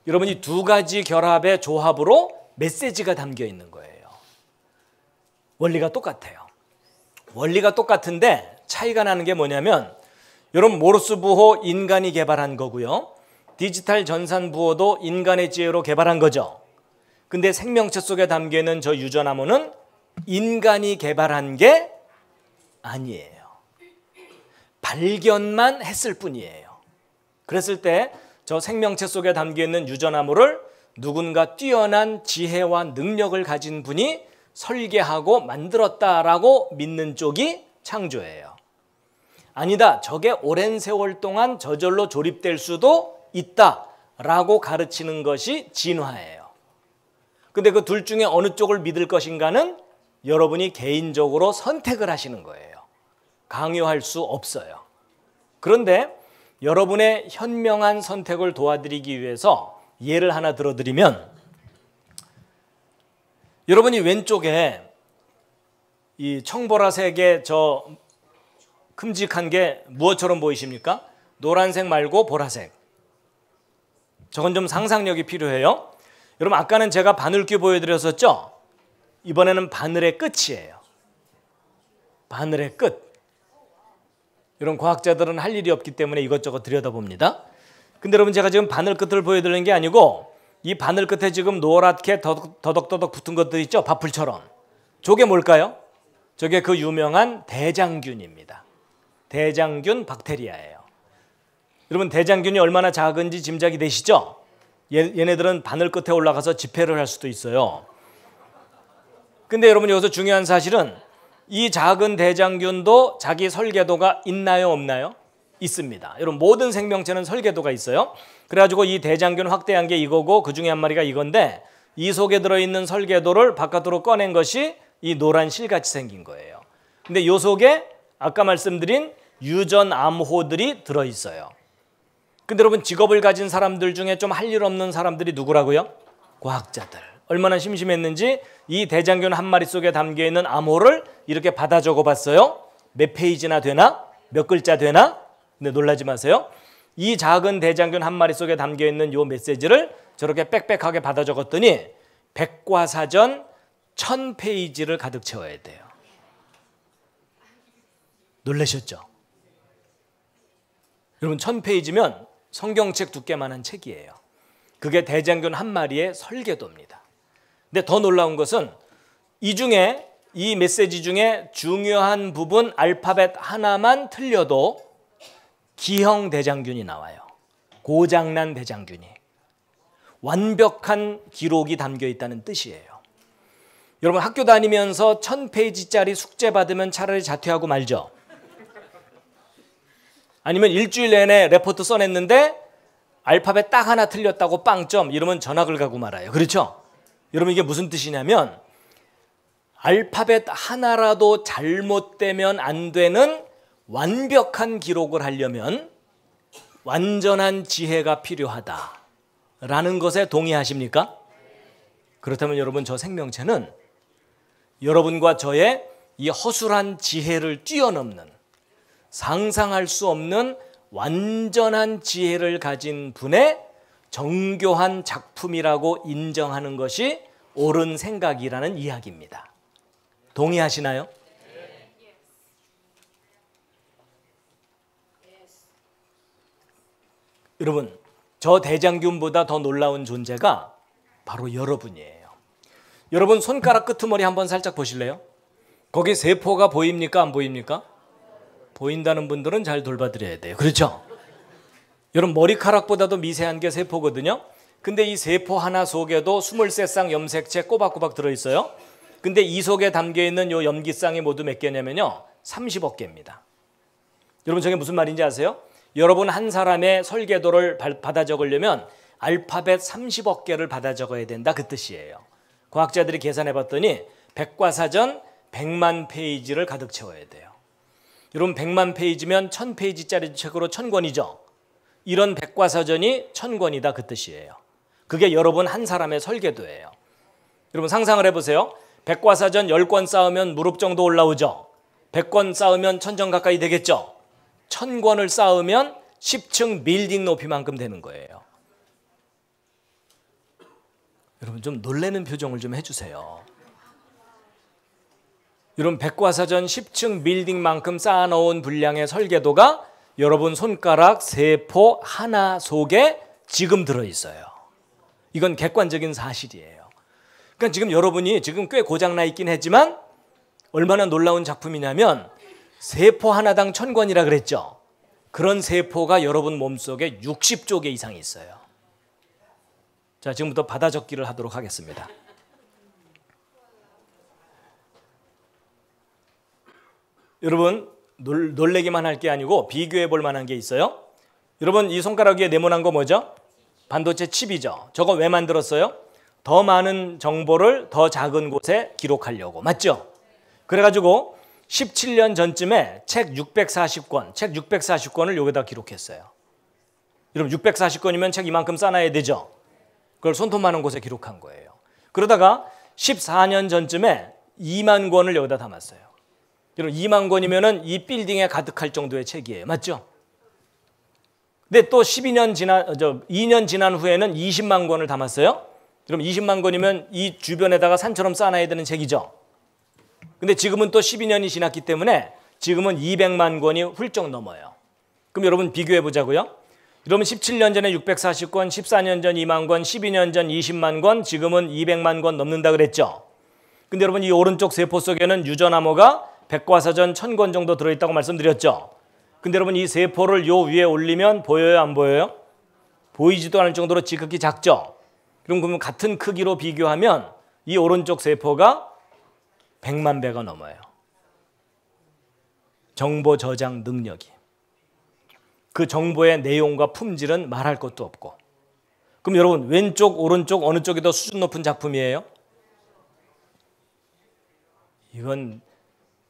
여러분 이 2가지 결합의 조합으로 메시지가 담겨 있는 거예요. 원리가 똑같아요. 원리가 똑같은데 차이가 나는 게 뭐냐면 여러분 모르스 부호 인간이 개발한 거고요. 디지털 전산 부호도 인간의 지혜로 개발한 거죠. 근데 생명체 속에 담겨 있는 저 유전암호는 인간이 개발한 게 아니에요. 발견만 했을 뿐이에요. 그랬을 때 저 생명체 속에 담겨 있는 유전암호를 누군가 뛰어난 지혜와 능력을 가진 분이 설계하고 만들었다라고 믿는 쪽이 창조예요. 아니다, 저게 오랜 세월 동안 저절로 조립될 수도 있다라고 가르치는 것이 진화예요. 근데 그 둘 중에 어느 쪽을 믿을 것인가는 여러분이 개인적으로 선택을 하시는 거예요. 강요할 수 없어요. 그런데 여러분의 현명한 선택을 도와드리기 위해서 예를 하나 들어드리면 여러분이 왼쪽에 이 청보라색의 저 큼직한 게 무엇처럼 보이십니까? 노란색 말고 보라색. 저건 좀 상상력이 필요해요. 여러분 아까는 제가 바늘귀 보여드렸었죠? 이번에는 바늘의 끝이에요. 바늘의 끝. 이런 과학자들은 할 일이 없기 때문에 이것저것 들여다봅니다. 근데 여러분 제가 지금 바늘 끝을 보여드리는 게 아니고 이 바늘 끝에 지금 노랗게 더덕더덕 붙은 것들 있죠? 밥풀처럼. 저게 뭘까요? 저게 그 유명한 대장균입니다. 대장균 박테리아예요. 여러분 대장균이 얼마나 작은지 짐작이 되시죠? 얘네들은 바늘 끝에 올라가서 집회를 할 수도 있어요. 근데 여러분 여기서 중요한 사실은 이 작은 대장균도 자기 설계도가 있나요, 없나요? 있습니다. 여러분 모든 생명체는 설계도가 있어요. 그래가지고 이 대장균 확대한 게 이거고 그 중에 한 마리가 이건데 이 속에 들어있는 설계도를 바깥으로 꺼낸 것이 이 노란 실같이 생긴 거예요. 근데 이 속에 아까 말씀드린 유전암호들이 들어있어요. 근데 여러분 직업을 가진 사람들 중에 좀 할 일 없는 사람들이 누구라고요? 과학자들. 얼마나 심심했는지 이 대장균 한 마리 속에 담겨있는 암호를 이렇게 받아 적어봤어요. 몇 페이지나 되나? 몇 글자 되나? 근데 놀라지 마세요. 이 작은 대장균 한 마리 속에 담겨있는 이 메시지를 저렇게 빽빽하게 받아 적었더니 백과사전 1000페이지를 가득 채워야 돼요. 놀라셨죠? 여러분 1000페이지면 성경책 두께만한 책이에요. 그게 대장균 한 마리의 설계도입니다. 근데 더 놀라운 것은 이 중에 이 메시지 중에 중요한 부분 알파벳 하나만 틀려도 기형 대장균이 나와요. 고장난 대장균이. 완벽한 기록이 담겨 있다는 뜻이에요. 여러분 학교 다니면서 1000페이지짜리 숙제 받으면 차라리 자퇴하고 말죠. 아니면 일주일 내내 레포트 써냈는데 알파벳 딱 하나 틀렸다고 빵점 이러면 전학을 가고 말아요. 그렇죠? 여러분 이게 무슨 뜻이냐면 알파벳 하나라도 잘못되면 안 되는 완벽한 기록을 하려면 완전한 지혜가 필요하다라는 것에 동의하십니까? 그렇다면 여러분 저 생명체는 여러분과 저의 이 허술한 지혜를 뛰어넘는 상상할 수 없는 완전한 지혜를 가진 분의 정교한 작품이라고 인정하는 것이 옳은 생각이라는 이야기입니다. 동의하시나요? 여러분, 저 대장균보다 더 놀라운 존재가 바로 여러분이에요. 여러분 손가락 끄트머리 한번 살짝 보실래요? 거기 세포가 보입니까? 안 보입니까? 보인다는 분들은 잘 돌봐드려야 돼요. 그렇죠? 여러분 머리카락보다도 미세한 게 세포거든요. 근데 이 세포 하나 속에도 23쌍 염색체 꼬박꼬박 들어있어요. 근데 이 속에 담겨있는 요 염기쌍이 모두 몇 개냐면요 30억 개입니다. 여러분 저게 무슨 말인지 아세요? 여러분 한 사람의 설계도를 받아 적으려면 알파벳 30억 개를 받아 적어야 된다 그 뜻이에요. 과학자들이 계산해 봤더니 백과사전 100만 페이지를 가득 채워야 돼요. 여러분 100만 페이지면 1000페이지짜리 책으로 1000권이죠. 이런 백과사전이 1000권이다 그 뜻이에요. 그게 여러분 한 사람의 설계도예요. 여러분 상상을 해보세요. 백과사전 10권 쌓으면 무릎 정도 올라오죠. 100권 쌓으면 1000정 가까이 되겠죠. 1000권을 쌓으면 10층 빌딩 높이만큼 되는 거예요. 여러분 좀 놀라는 표정을 좀 해주세요. 여러분 백과사전 10층 빌딩만큼 쌓아놓은 분량의 설계도가 여러분 손가락 세포 하나 속에 지금 들어있어요. 이건 객관적인 사실이에요. 그러니까 지금 여러분이 지금 꽤 고장나 있긴 했지만 얼마나 놀라운 작품이냐면 세포 하나당 1000권이라 그랬죠. 그런 세포가 여러분 몸속에 60조 개 이상이 있어요. 자, 지금부터 받아 적기를 하도록 하겠습니다. 여러분 놀래기만 할 게 아니고 비교해 볼 만한 게 있어요. 여러분 이 손가락 위에 네모난 거 뭐죠? 반도체 칩이죠. 저거 왜 만들었어요? 더 많은 정보를 더 작은 곳에 기록하려고. 맞죠? 그래가지고 17년 전쯤에 책 640권을 여기다 기록했어요. 여러분 640권이면 책 이만큼 싸놔야 되죠. 그걸 손톱 많은 곳에 기록한 거예요. 그러다가 14년 전쯤에 2만 권을 여기다 담았어요. 여러분 2만 권이면은 이 빌딩에 가득할 정도의 책이에요. 맞죠? 근데 또 2년 지난 후에는 20만 권을 담았어요. 그럼 20만 권이면 이 주변에다가 산처럼 쌓아놔야 되는 책이죠. 근데 지금은 또 12년이 지났기 때문에 지금은 200만 권이 훌쩍 넘어요. 그럼 여러분 비교해 보자고요. 여러분 17년 전에 640권, 14년 전 2만 권, 12년 전 20만 권, 지금은 200만 권 넘는다 그랬죠. 근데 여러분 이 오른쪽 세포 속에는 유전암호가 백과사전 1000권 정도 들어있다고 말씀드렸죠. 근데 여러분 이 세포를 요 위에 올리면 보여요, 안 보여요? 보이지도 않을 정도로 지극히 작죠. 그럼 같은 크기로 비교하면 이 오른쪽 세포가 100만 배가 넘어요. 정보 저장 능력이. 그 정보의 내용과 품질은 말할 것도 없고. 그럼 여러분 왼쪽 오른쪽 어느 쪽이 더 수준 높은 작품이에요? 이건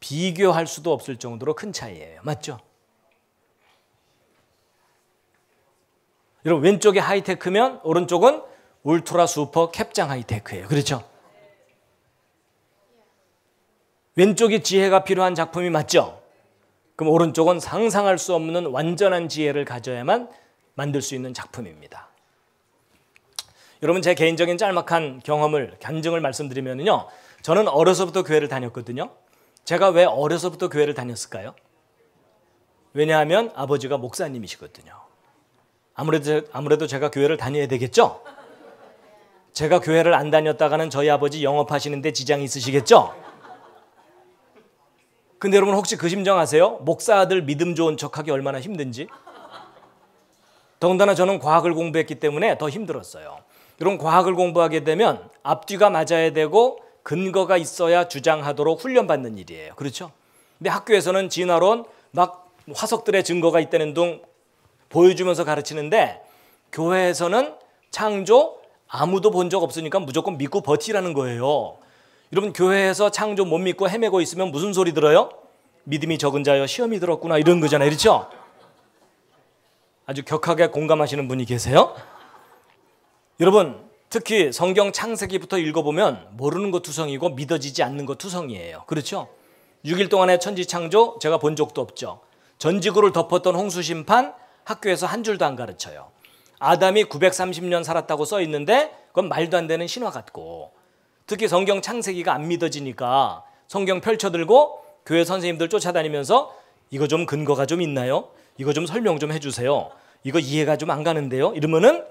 비교할 수도 없을 정도로 큰 차이예요. 맞죠? 여러분 왼쪽이 하이테크면 오른쪽은 울트라 슈퍼 캡장 하이테크예요. 그렇죠? 왼쪽이 지혜가 필요한 작품이 맞죠? 그럼 오른쪽은 상상할 수 없는 완전한 지혜를 가져야만 만들 수 있는 작품입니다. 여러분 제 개인적인 짤막한 경험을 간증을 말씀드리면요. 저는 어려서부터 교회를 다녔거든요. 제가 왜 어려서부터 교회를 다녔을까요? 왜냐하면 아버지가 목사님이시거든요. 아무래도 제가 교회를 다녀야 되겠죠? 제가 교회를 안 다녔다가는 저희 아버지 영업하시는데 지장이 있으시겠죠? 근데 여러분 혹시 그 심정 아세요? 목사 아들 믿음 좋은 척하기 얼마나 힘든지? 더군다나 저는 과학을 공부했기 때문에 더 힘들었어요. 여러분 과학을 공부하게 되면 앞뒤가 맞아야 되고 근거가 있어야 주장하도록 훈련받는 일이에요. 그렇죠? 근데 학교에서는 진화론 막 화석들의 증거가 있다는 둥 보여주면서 가르치는데 교회에서는 창조 아무도 본 적 없으니까 무조건 믿고 버티라는 거예요. 여러분 교회에서 창조 못 믿고 헤매고 있으면 무슨 소리 들어요? 믿음이 적은 자여 시험이 들었구나 이런 거잖아요. 그렇죠? 아주 격하게 공감하시는 분이 계세요. 여러분 특히 성경 창세기부터 읽어보면 모르는 거 투성이고 믿어지지 않는 거 투성이에요. 그렇죠? 6일 동안의 천지 창조 제가 본 적도 없죠. 전지구를 덮었던 홍수 심판 학교에서 한 줄도 안 가르쳐요. 아담이 930년 살았다고 써 있는데 그건 말도 안 되는 신화 같고 특히 성경 창세기가 안 믿어지니까 성경 펼쳐들고 교회 선생님들 쫓아다니면서 이거 좀 근거가 좀 있나요? 이거 좀 설명 좀 해주세요. 이거 이해가 좀 안 가는데요? 이러면은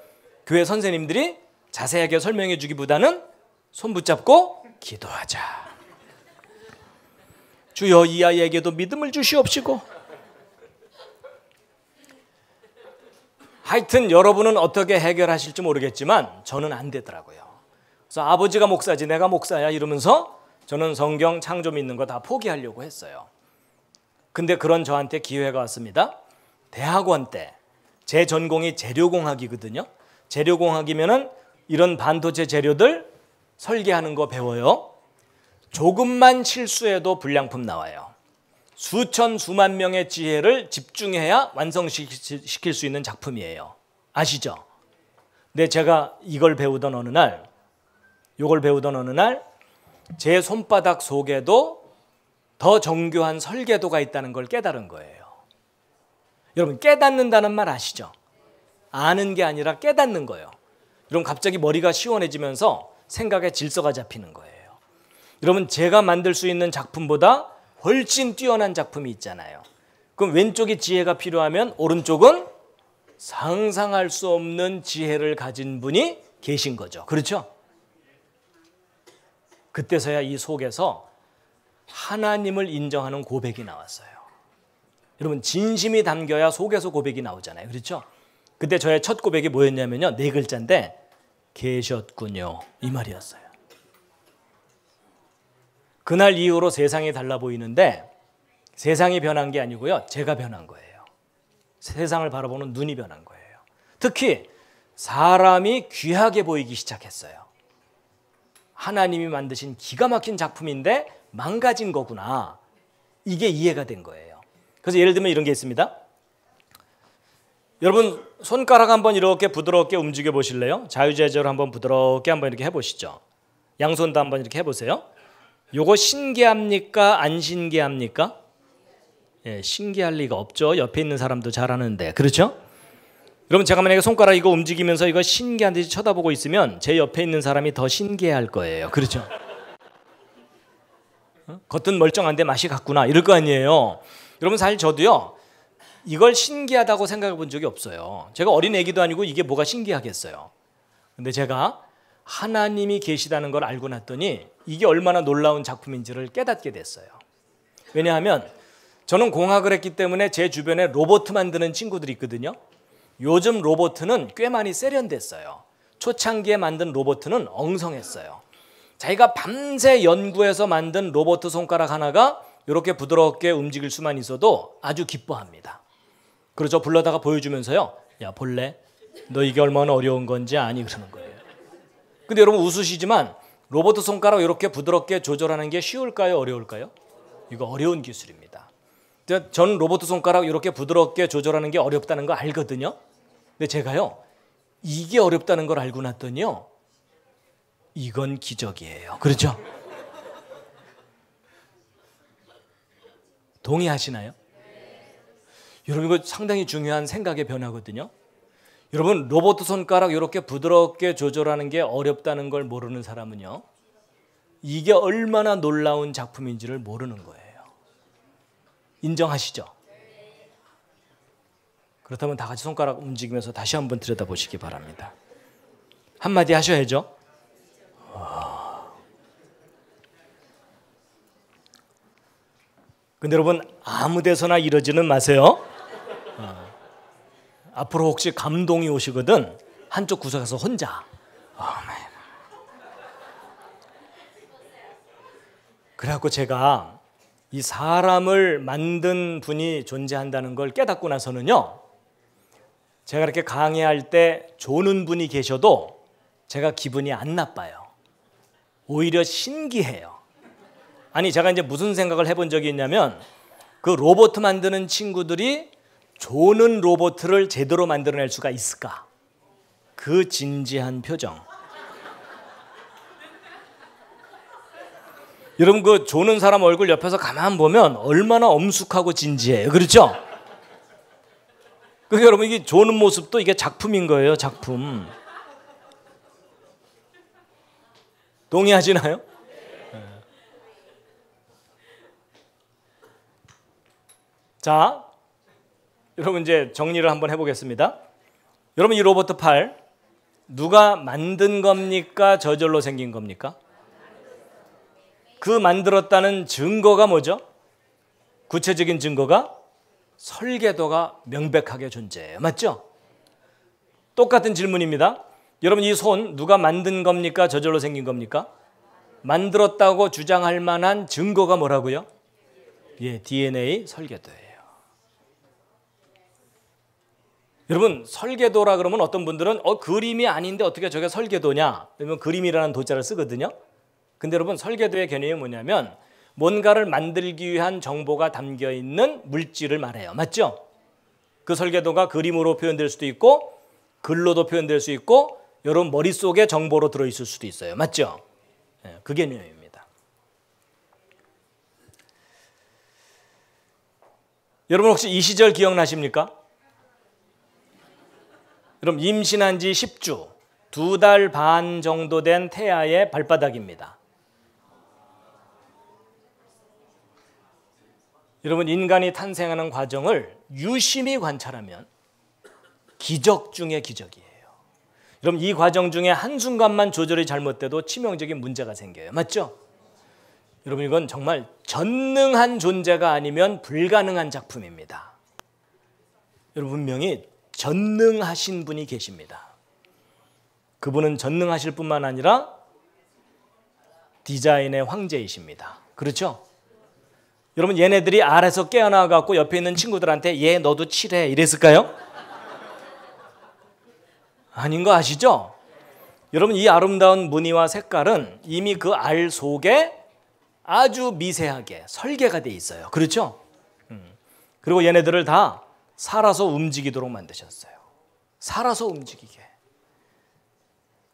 교회 선생님들이 자세하게 설명해 주기보다는 손 붙잡고 기도하자. 주여 이 아이에게도 믿음을 주시옵시고. 하여튼 여러분은 어떻게 해결하실지 모르겠지만 저는 안 되더라고요. 그래서 아버지가 목사지 내가 목사야 이러면서 저는 성경 창조 믿는 거 다 포기하려고 했어요. 근데 그런 저한테 기회가 왔습니다. 대학원 때 제 전공이 재료공학이거든요. 재료공학이면은 이런 반도체 재료들 설계하는 거 배워요. 조금만 실수해도 불량품 나와요. 수천 수만 명의 지혜를 집중해야 완성시킬 수 있는 작품이에요. 아시죠? 근데 제가 이걸 배우던 어느 날, 이걸 배우던 어느 날 제 손바닥 속에도 더 정교한 설계도가 있다는 걸 깨달은 거예요. 여러분, 깨닫는다는 말 아시죠? 아는 게 아니라 깨닫는 거예요. 여러분, 갑자기 머리가 시원해지면서 생각에 질서가 잡히는 거예요. 여러분, 제가 만들 수 있는 작품보다 훨씬 뛰어난 작품이 있잖아요. 그럼 왼쪽이 지혜가 필요하면 오른쪽은 상상할 수 없는 지혜를 가진 분이 계신 거죠. 그렇죠? 그때서야 이 속에서 하나님을 인정하는 고백이 나왔어요. 여러분, 진심이 담겨야 속에서 고백이 나오잖아요. 그렇죠? 그때 저의 첫 고백이 뭐였냐면요, 4글자인데 계셨군요, 이 말이었어요. 그날 이후로 세상이 달라 보이는데 세상이 변한 게 아니고요, 제가 변한 거예요. 세상을 바라보는 눈이 변한 거예요. 특히 사람이 귀하게 보이기 시작했어요. 하나님이 만드신 기가 막힌 작품인데 망가진 거구나, 이게 이해가 된 거예요. 그래서 예를 들면 이런 게 있습니다. 여러분, 손가락 한번 이렇게 부드럽게 움직여 보실래요? 자유자재로 한번 부드럽게 한번 이렇게 해보시죠. 양손도 한번 이렇게 해보세요. 요거 신기합니까? 안 신기합니까? 예, 신기할 리가 없죠. 옆에 있는 사람도 잘하는데. 그렇죠? 여러분, 제가 만약에 손가락 이거 움직이면서 이거 신기한 듯이 쳐다보고 있으면 제 옆에 있는 사람이 더 신기해할 거예요. 그렇죠? 겉은 멀쩡한데 맛이 같구나, 이럴 거 아니에요. 여러분, 사실 저도요, 이걸 신기하다고 생각해 본 적이 없어요. 제가 어린 애기도 아니고 이게 뭐가 신기하겠어요. 근데 제가 하나님이 계시다는 걸 알고 났더니 이게 얼마나 놀라운 작품인지를 깨닫게 됐어요. 왜냐하면 저는 공학을 했기 때문에 제 주변에 로봇 만드는 친구들이 있거든요. 요즘 로봇은 꽤 많이 세련됐어요. 초창기에 만든 로봇은 엉성했어요. 자기가 밤새 연구해서 만든 로봇 손가락 하나가 이렇게 부드럽게 움직일 수만 있어도 아주 기뻐합니다. 그래서 불러다가 보여주면서요, 야, 볼래? 너 이게 얼마나 어려운 건지 아니? 그러는 거예요. 근데 여러분, 웃으시지만 로봇 손가락 이렇게 부드럽게 조절하는 게 쉬울까요? 어려울까요? 이거 어려운 기술입니다. 저는 로봇 손가락 이렇게 부드럽게 조절하는 게 어렵다는 거 알거든요. 근데 제가요, 이게 어렵다는 걸 알고 났더니요, 이건 기적이에요. 그렇죠? 동의하시나요? 여러분, 이거 상당히 중요한 생각의 변화거든요. 여러분, 로봇 손가락 이렇게 부드럽게 조절하는 게 어렵다는 걸 모르는 사람은요, 이게 얼마나 놀라운 작품인지를 모르는 거예요. 인정하시죠? 그렇다면 다 같이 손가락 움직이면서 다시 한번 들여다보시기 바랍니다. 한마디 하셔야죠. 근데 여러분, 아무 데서나 이러지는 마세요. 앞으로 혹시 감동이 오시거든 한쪽 구석에서 혼자 그래갖고 제가 이 사람을 만든 분이 존재한다는 걸 깨닫고 나서는요, 제가 이렇게 강의할 때 조는 분이 계셔도 제가 기분이 안 나빠요. 오히려 신기해요. 아니, 제가 이제 무슨 생각을 해본 적이 있냐면, 그 로봇 만드는 친구들이 조는 로봇을 제대로 만들어낼 수가 있을까? 그 진지한 표정. 여러분, 그 조는 사람 얼굴 옆에서 가만 보면 얼마나 엄숙하고 진지해요. 그렇죠? 그러니까 여러분, 이게 조는 모습도 이게 작품인 거예요. 작품. 동의하시나요? 자, 여러분, 이제 정리를 한번 해보겠습니다. 여러분, 이 로봇 팔 누가 만든 겁니까? 저절로 생긴 겁니까? 그 만들었다는 증거가 뭐죠? 구체적인 증거가 설계도가 명백하게 존재해요. 맞죠? 똑같은 질문입니다. 여러분, 이 손 누가 만든 겁니까? 저절로 생긴 겁니까? 만들었다고 주장할 만한 증거가 뭐라고요? 예, DNA 설계도예요. 여러분 설계도라 그러면 어떤 분들은 그림이 아닌데 어떻게 저게 설계도냐? 그러면 그림이라는 도자를 쓰거든요. 근데 여러분 설계도의 개념이 뭐냐면 뭔가를 만들기 위한 정보가 담겨 있는 물질을 말해요. 맞죠? 그 설계도가 그림으로 표현될 수도 있고 글로도 표현될 수 있고 여러분 머릿속에 정보로 들어있을 수도 있어요. 맞죠? 그 개념입니다. 여러분 혹시 이 시절 기억나십니까? 그럼 임신한 지 10주, 2달 반 정도 된 태아의 발바닥입니다. 여러분 인간이 탄생하는 과정을 유심히 관찰하면 기적 중의 기적이에요. 여러분 이 과정 중에 한순간만 조절이 잘못돼도 치명적인 문제가 생겨요. 맞죠? 여러분 이건 정말 전능한 존재가 아니면 불가능한 작품입니다. 여러분 분명히 전능하신 분이 계십니다. 그분은 전능하실 뿐만 아니라 디자인의 황제이십니다. 그렇죠? 여러분 얘네들이 알에서 깨어나 갖고 옆에 있는 친구들한테 얘 너도 칠해 이랬을까요? 아닌 거 아시죠? 여러분 이 아름다운 무늬와 색깔은 이미 그 알 속에 아주 미세하게 설계가 돼 있어요. 그렇죠? 그리고 얘네들을 다 살아서 움직이도록 만드셨어요. 살아서 움직이게.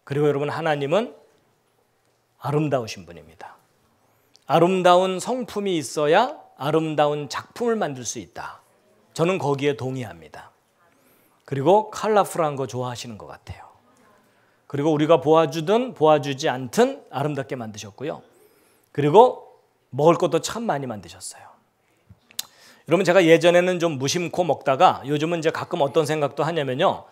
그리고 여러분 하나님은 아름다우신 분입니다. 아름다운 성품이 있어야 아름다운 작품을 만들 수 있다. 저는 거기에 동의합니다. 그리고 컬러풀한 거 좋아하시는 것 같아요. 그리고 우리가 보아주든 보아주지 않든 아름답게 만드셨고요. 그리고 먹을 것도 참 많이 만드셨어요. 여러분 제가 예전에는 좀 무심코 먹다가 요즘은 이제 가끔 어떤 생각도 하냐면요.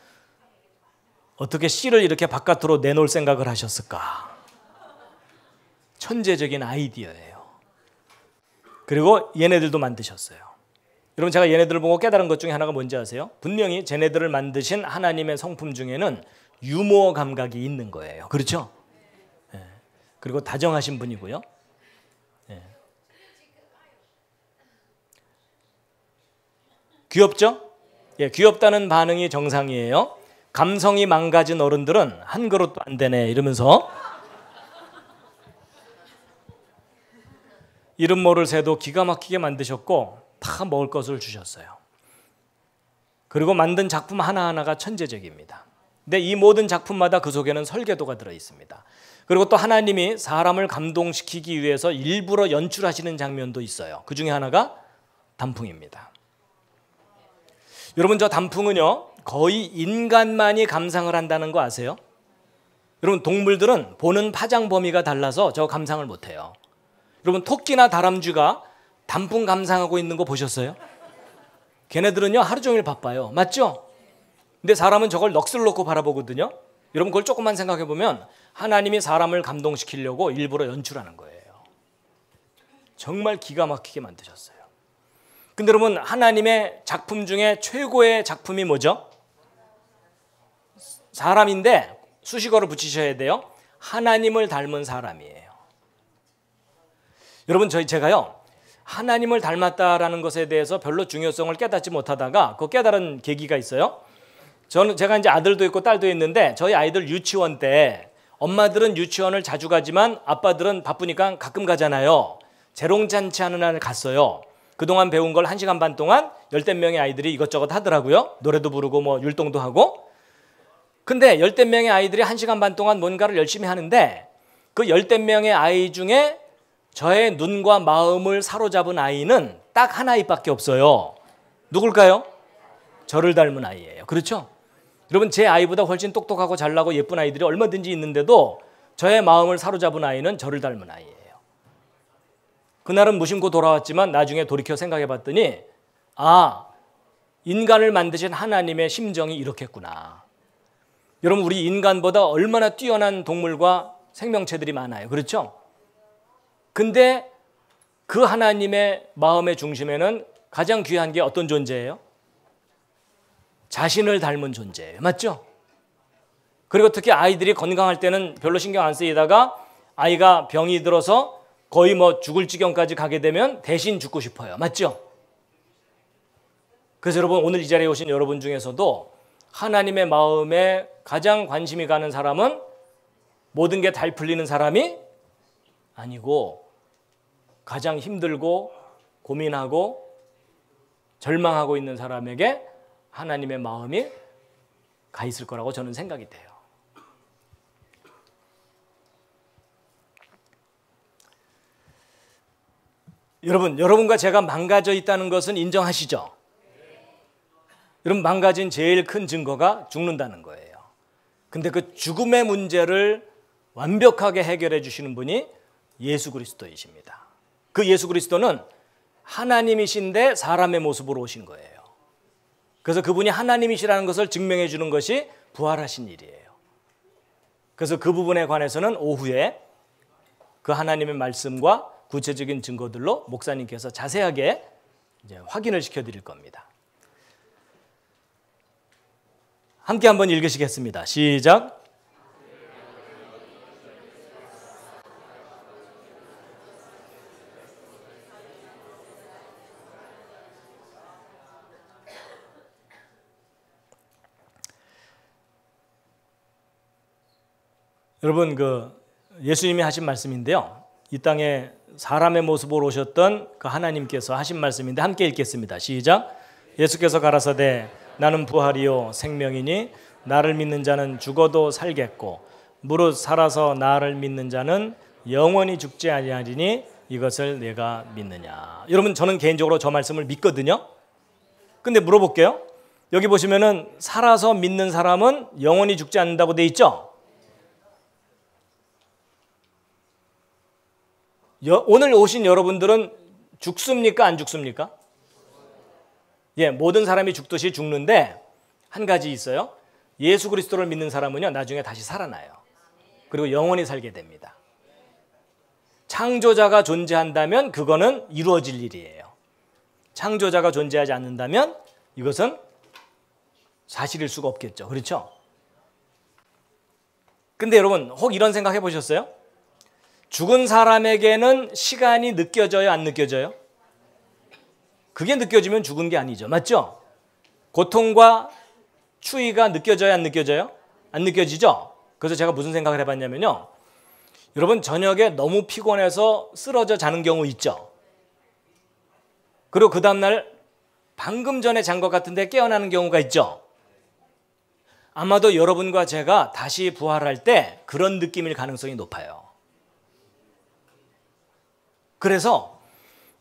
어떻게 씨를 이렇게 바깥으로 내놓을 생각을 하셨을까? 천재적인 아이디어예요. 그리고 얘네들도 만드셨어요. 여러분 제가 얘네들을 보고 깨달은 것 중에 하나가 뭔지 아세요? 분명히 쟤네들을 만드신 하나님의 성품 중에는 유머 감각이 있는 거예요. 그렇죠? 예. 그리고 다정하신 분이고요. 예. 귀엽죠? 예, 귀엽다는 반응이 정상이에요. 감성이 망가진 어른들은 한 그릇도 안 되네 이러면서 이름 모를 새도 기가 막히게 만드셨고 다 먹을 것을 주셨어요. 그리고 만든 작품 하나하나가 천재적입니다. 근데 이 모든 작품마다 그 속에는 설계도가 들어있습니다. 그리고 또 하나님이 사람을 감동시키기 위해서 일부러 연출하시는 장면도 있어요. 그 중에 하나가 단풍입니다. 여러분 저 단풍은요 거의 인간만이 감상을 한다는 거 아세요? 여러분 동물들은 보는 파장 범위가 달라서 저 감상을 못해요. 여러분 토끼나 다람쥐가 단풍 감상하고 있는 거 보셨어요? 걔네들은요 하루 종일 바빠요. 맞죠? 근데 사람은 저걸 넋을 놓고 바라보거든요. 여러분 그걸 조금만 생각해 보면 하나님이 사람을 감동시키려고 일부러 연출하는 거예요. 정말 기가 막히게 만드셨어요. 근데 여러분 하나님의 작품 중에 최고의 작품이 뭐죠? 사람인데 수식어를 붙이셔야 돼요. 하나님을 닮은 사람이에요. 여러분 제가요 하나님을 닮았다라는 것에 대해서 별로 중요성을 깨닫지 못하다가 그 깨달은 계기가 있어요. 제가 이제 아들도 있고 딸도 있는데 저희 아이들 유치원 때 엄마들은 유치원을 자주 가지만 아빠들은 바쁘니까 가끔 가잖아요. 재롱잔치 하는 날 갔어요. 그동안 배운 걸 1시간 반 동안 10명의 아이들이 이것저것 하더라고요. 노래도 부르고 뭐 율동도 하고. 근데 10명의 아이들이 1시간 반 동안 뭔가를 열심히 하는데 그 10명의 아이 중에 저의 눈과 마음을 사로잡은 아이는 딱 한 아이밖에 없어요. 누굴까요? 저를 닮은 아이예요. 그렇죠? 여러분 제 아이보다 훨씬 똑똑하고 잘나고 예쁜 아이들이 얼마든지 있는데도 저의 마음을 사로잡은 아이는 저를 닮은 아이예요. 그날은 무심코 돌아왔지만 나중에 돌이켜 생각해 봤더니 인간을 만드신 하나님의 심정이 이렇겠구나. 여러분 우리 인간보다 얼마나 뛰어난 동물과 생명체들이 많아요. 그렇죠? 근데 그 하나님의 마음의 중심에는 가장 귀한 게 어떤 존재예요? 자신을 닮은 존재예요. 맞죠? 그리고 특히 아이들이 건강할 때는 별로 신경 안 쓰이다가 아이가 병이 들어서 거의 뭐 죽을 지경까지 가게 되면 대신 죽고 싶어요. 맞죠? 그래서 여러분 오늘 이 자리에 오신 여러분 중에서도 하나님의 마음에 가장 관심이 가는 사람은 모든 게 잘 풀리는 사람이 아니고 가장 힘들고 고민하고 절망하고 있는 사람에게 하나님의 마음이 가 있을 거라고 저는 생각이 돼요. 여러분과 제가 망가져 있다는 것은 인정하시죠? 여러분, 망가진 제일 큰 증거가 죽는다는 거예요. 근데 그 죽음의 문제를 완벽하게 해결해 주시는 분이 예수 그리스도이십니다. 그 예수 그리스도는 하나님이신데 사람의 모습으로 오신 거예요. 그래서 그분이 하나님이시라는 것을 증명해 주는 것이 부활하신 일이에요. 그래서 그 부분에 관해서는 오후에 그 하나님의 말씀과 구체적인 증거들로 목사님께서 자세하게 이제 확인을 시켜드릴 겁니다. 함께 한번 읽으시겠습니다. 시작. 여러분, 예수님이 하신 말씀인데요. 이 땅에 사람의 모습으로 오셨던 그 하나님께서 하신 말씀인데 함께 읽겠습니다. 시작. 예수께서 가라사대 나는 부활이요 생명이니 나를 믿는 자는 죽어도 살겠고 무릇 살아서 나를 믿는 자는 영원히 죽지 아니하리니 이것을 내가 믿느냐. 여러분, 저는 개인적으로 저 말씀을 믿거든요. 근데 물어볼게요. 여기 보시면은 살아서 믿는 사람은 영원히 죽지 않는다고 돼 있죠? 오늘 오신 여러분들은 죽습니까? 안 죽습니까? 예, 모든 사람이 죽듯이 죽는데 한 가지 있어요. 예수 그리스도를 믿는 사람은요, 나중에 다시 살아나요. 그리고 영원히 살게 됩니다. 창조자가 존재한다면 그거는 이루어질 일이에요. 창조자가 존재하지 않는다면 이것은 사실일 수가 없겠죠. 그렇죠? 근데 여러분, 혹 이런 생각 해보셨어요? 죽은 사람에게는 시간이 느껴져요? 안 느껴져요? 그게 느껴지면 죽은 게 아니죠. 맞죠? 고통과 추위가 느껴져요? 안 느껴져요? 안 느껴지죠? 그래서 제가 무슨 생각을 해봤냐면요. 여러분, 저녁에 너무 피곤해서 쓰러져 자는 경우 있죠? 그리고 그 다음날 방금 전에 잔 것 같은데 깨어나는 경우가 있죠? 아마도 여러분과 제가 다시 부활할 때 그런 느낌일 가능성이 높아요. 그래서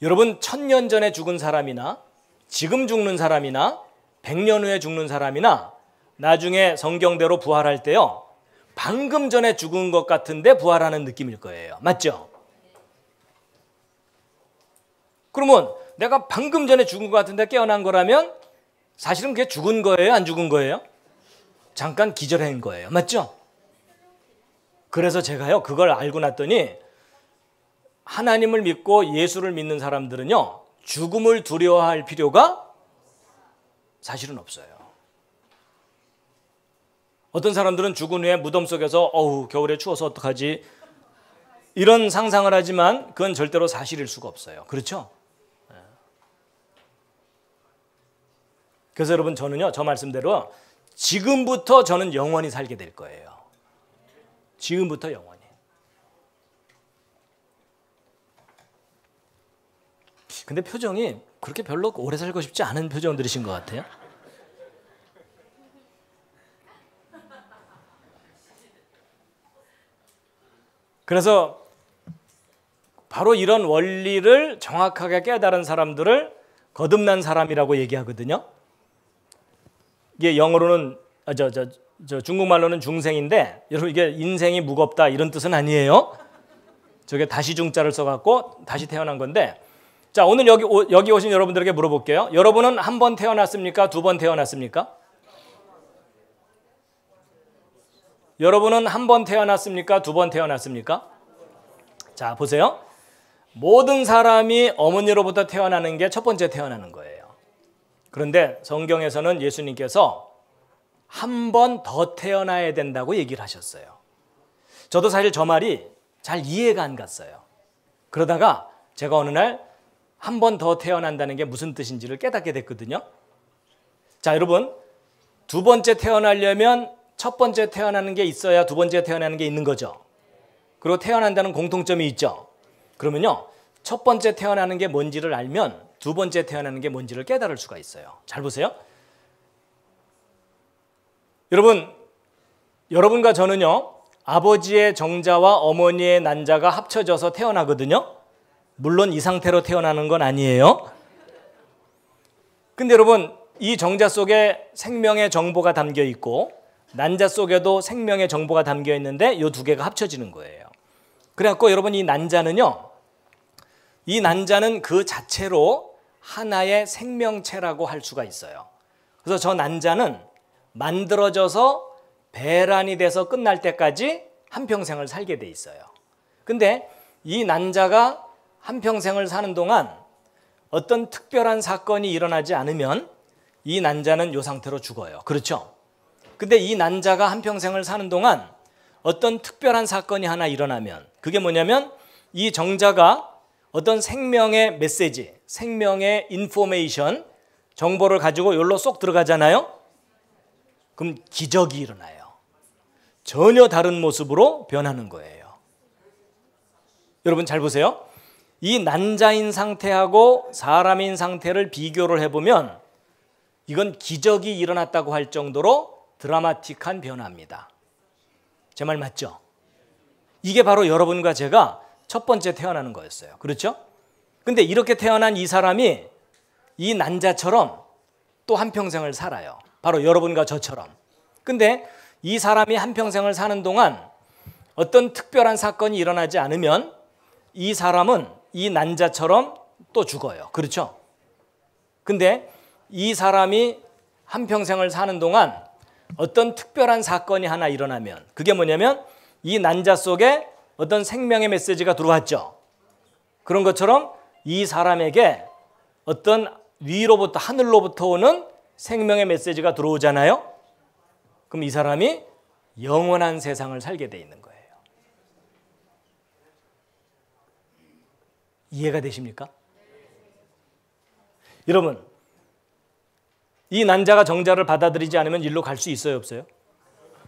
여러분, 1000년 전에 죽은 사람이나 지금 죽는 사람이나 100년 후에 죽는 사람이나 나중에 성경대로 부활할 때요, 방금 전에 죽은 것 같은데 부활하는 느낌일 거예요. 맞죠? 그러면 내가 방금 전에 죽은 것 같은데 깨어난 거라면 사실은 그게 죽은 거예요? 안 죽은 거예요? 잠깐 기절한 거예요. 맞죠? 그래서 제가요, 그걸 알고 났더니 하나님을 믿고 예수를 믿는 사람들은요, 죽음을 두려워할 필요가 사실은 없어요. 어떤 사람들은 죽은 후에 무덤 속에서 겨울에 추워서 어떡하지? 이런 상상을 하지만 그건 절대로 사실일 수가 없어요. 그렇죠? 그래서 여러분, 저는요, 저 말씀대로 지금부터 저는 영원히 살게 될 거예요. 지금부터 영원히. 근데 표정이 그렇게 별로 오래 살고 싶지 않은 표정들이신 것 같아요. 그래서 바로 이런 원리를 정확하게 깨달은 사람들을 거듭난 사람이라고 얘기하거든요. 이게 영어로는 중국말로는 중생인데, 여러분, 이게 인생이 무겁다 이런 뜻은 아니에요. 저게 다시 중자를 써갖고 다시 태어난 건데, 자, 오늘 여기 오신 여러분들에게 물어볼게요. 여러분은 한 번 태어났습니까? 두 번 태어났습니까? 여러분은 한 번 태어났습니까? 두 번 태어났습니까? 자, 보세요. 모든 사람이 어머니로부터 태어나는 게 첫 번째 태어나는 거예요. 그런데 성경에서는 예수님께서 한 번 더 태어나야 된다고 얘기를 하셨어요. 저도 사실 저 말이 잘 이해가 안 갔어요. 그러다가 제가 어느 날 한 번 더 태어난다는 게 무슨 뜻인지를 깨닫게 됐거든요. 자, 여러분, 두 번째 태어나려면 첫 번째 태어나는 게 있어야 두 번째 태어나는 게 있는 거죠. 그리고 태어난다는 공통점이 있죠. 그러면요, 첫 번째 태어나는 게 뭔지를 알면 두 번째 태어나는 게 뭔지를 깨달을 수가 있어요. 잘 보세요. 여러분과 저는요, 아버지의 정자와 어머니의 난자가 합쳐져서 태어나거든요. 물론 이 상태로 태어나는 건 아니에요. 근데 여러분, 이 정자 속에 생명의 정보가 담겨 있고 난자 속에도 생명의 정보가 담겨 있는데 이 두 개가 합쳐지는 거예요. 그래갖고 여러분, 이 난자는 그 자체로 하나의 생명체라고 할 수가 있어요. 그래서 저 난자는 만들어져서 배란이 돼서 끝날 때까지 한평생을 살게 돼 있어요. 근데 이 난자가 한평생을 사는 동안 어떤 특별한 사건이 일어나지 않으면 이 난자는 이 상태로 죽어요. 그렇죠? 근데 이 난자가 한평생을 사는 동안 어떤 특별한 사건이 하나 일어나면, 그게 뭐냐면 이 정자가 어떤 생명의 메시지, 생명의 인포메이션, 정보를 가지고 여기로 쏙 들어가잖아요. 그럼 기적이 일어나요. 전혀 다른 모습으로 변하는 거예요. 여러분 잘 보세요. 이 난자인 상태하고 사람인 상태를 비교를 해보면 이건 기적이 일어났다고 할 정도로 드라마틱한 변화입니다. 제 말 맞죠? 이게 바로 여러분과 제가 첫 번째 태어나는 거였어요. 그렇죠? 근데 이렇게 태어난 이 사람이 이 난자처럼 또 한평생을 살아요. 바로 여러분과 저처럼. 근데 이 사람이 한평생을 사는 동안 어떤 특별한 사건이 일어나지 않으면 이 사람은 이 난자처럼 또 죽어요. 그렇죠? 근데 이 사람이 한평생을 사는 동안 어떤 특별한 사건이 하나 일어나면, 그게 뭐냐면 이 난자 속에 어떤 생명의 메시지가 들어왔죠. 그런 것처럼 이 사람에게 어떤 위로부터, 하늘로부터 오는 생명의 메시지가 들어오잖아요. 그럼 이 사람이 영원한 세상을 살게 돼 있는 거예요. 이해가 되십니까? 여러분, 이 난자가 정자를 받아들이지 않으면 일로 갈 수 있어요, 없어요?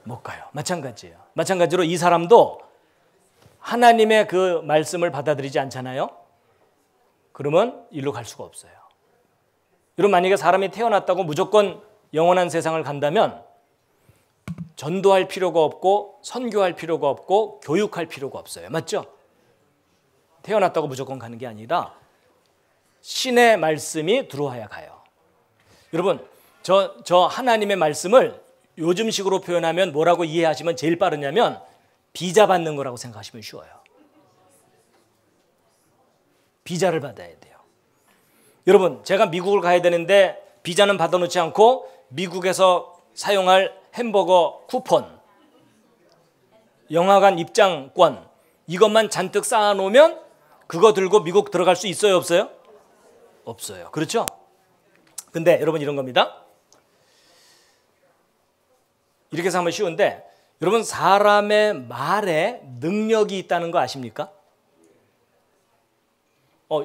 못 가요. 마찬가지예요. 마찬가지로 이 사람도 하나님의 그 말씀을 받아들이지 않잖아요. 그러면 일로 갈 수가 없어요. 여러분, 만약에 사람이 태어났다고 무조건 영원한 세상을 간다면 전도할 필요가 없고 선교할 필요가 없고 교육할 필요가 없어요. 맞죠? 태어났다고 무조건 가는 게 아니라 신의 말씀이 들어와야 가요. 여러분, 저 하나님의 말씀을 요즘식으로 표현하면 뭐라고 이해하시면 제일 빠르냐면 비자 받는 거라고 생각하시면 쉬워요. 비자를 받아야 돼요. 여러분, 제가 미국을 가야 되는데 비자는 받아놓지 않고 미국에서 사용할 햄버거 쿠폰, 영화관 입장권, 이것만 잔뜩 쌓아놓으면 그거 들고 미국 들어갈 수 있어요, 없어요? 없어요. 그렇죠? 근데 여러분, 이런 겁니다. 이렇게 해서 하면 쉬운데, 여러분, 사람의 말에 능력이 있다는 거 아십니까?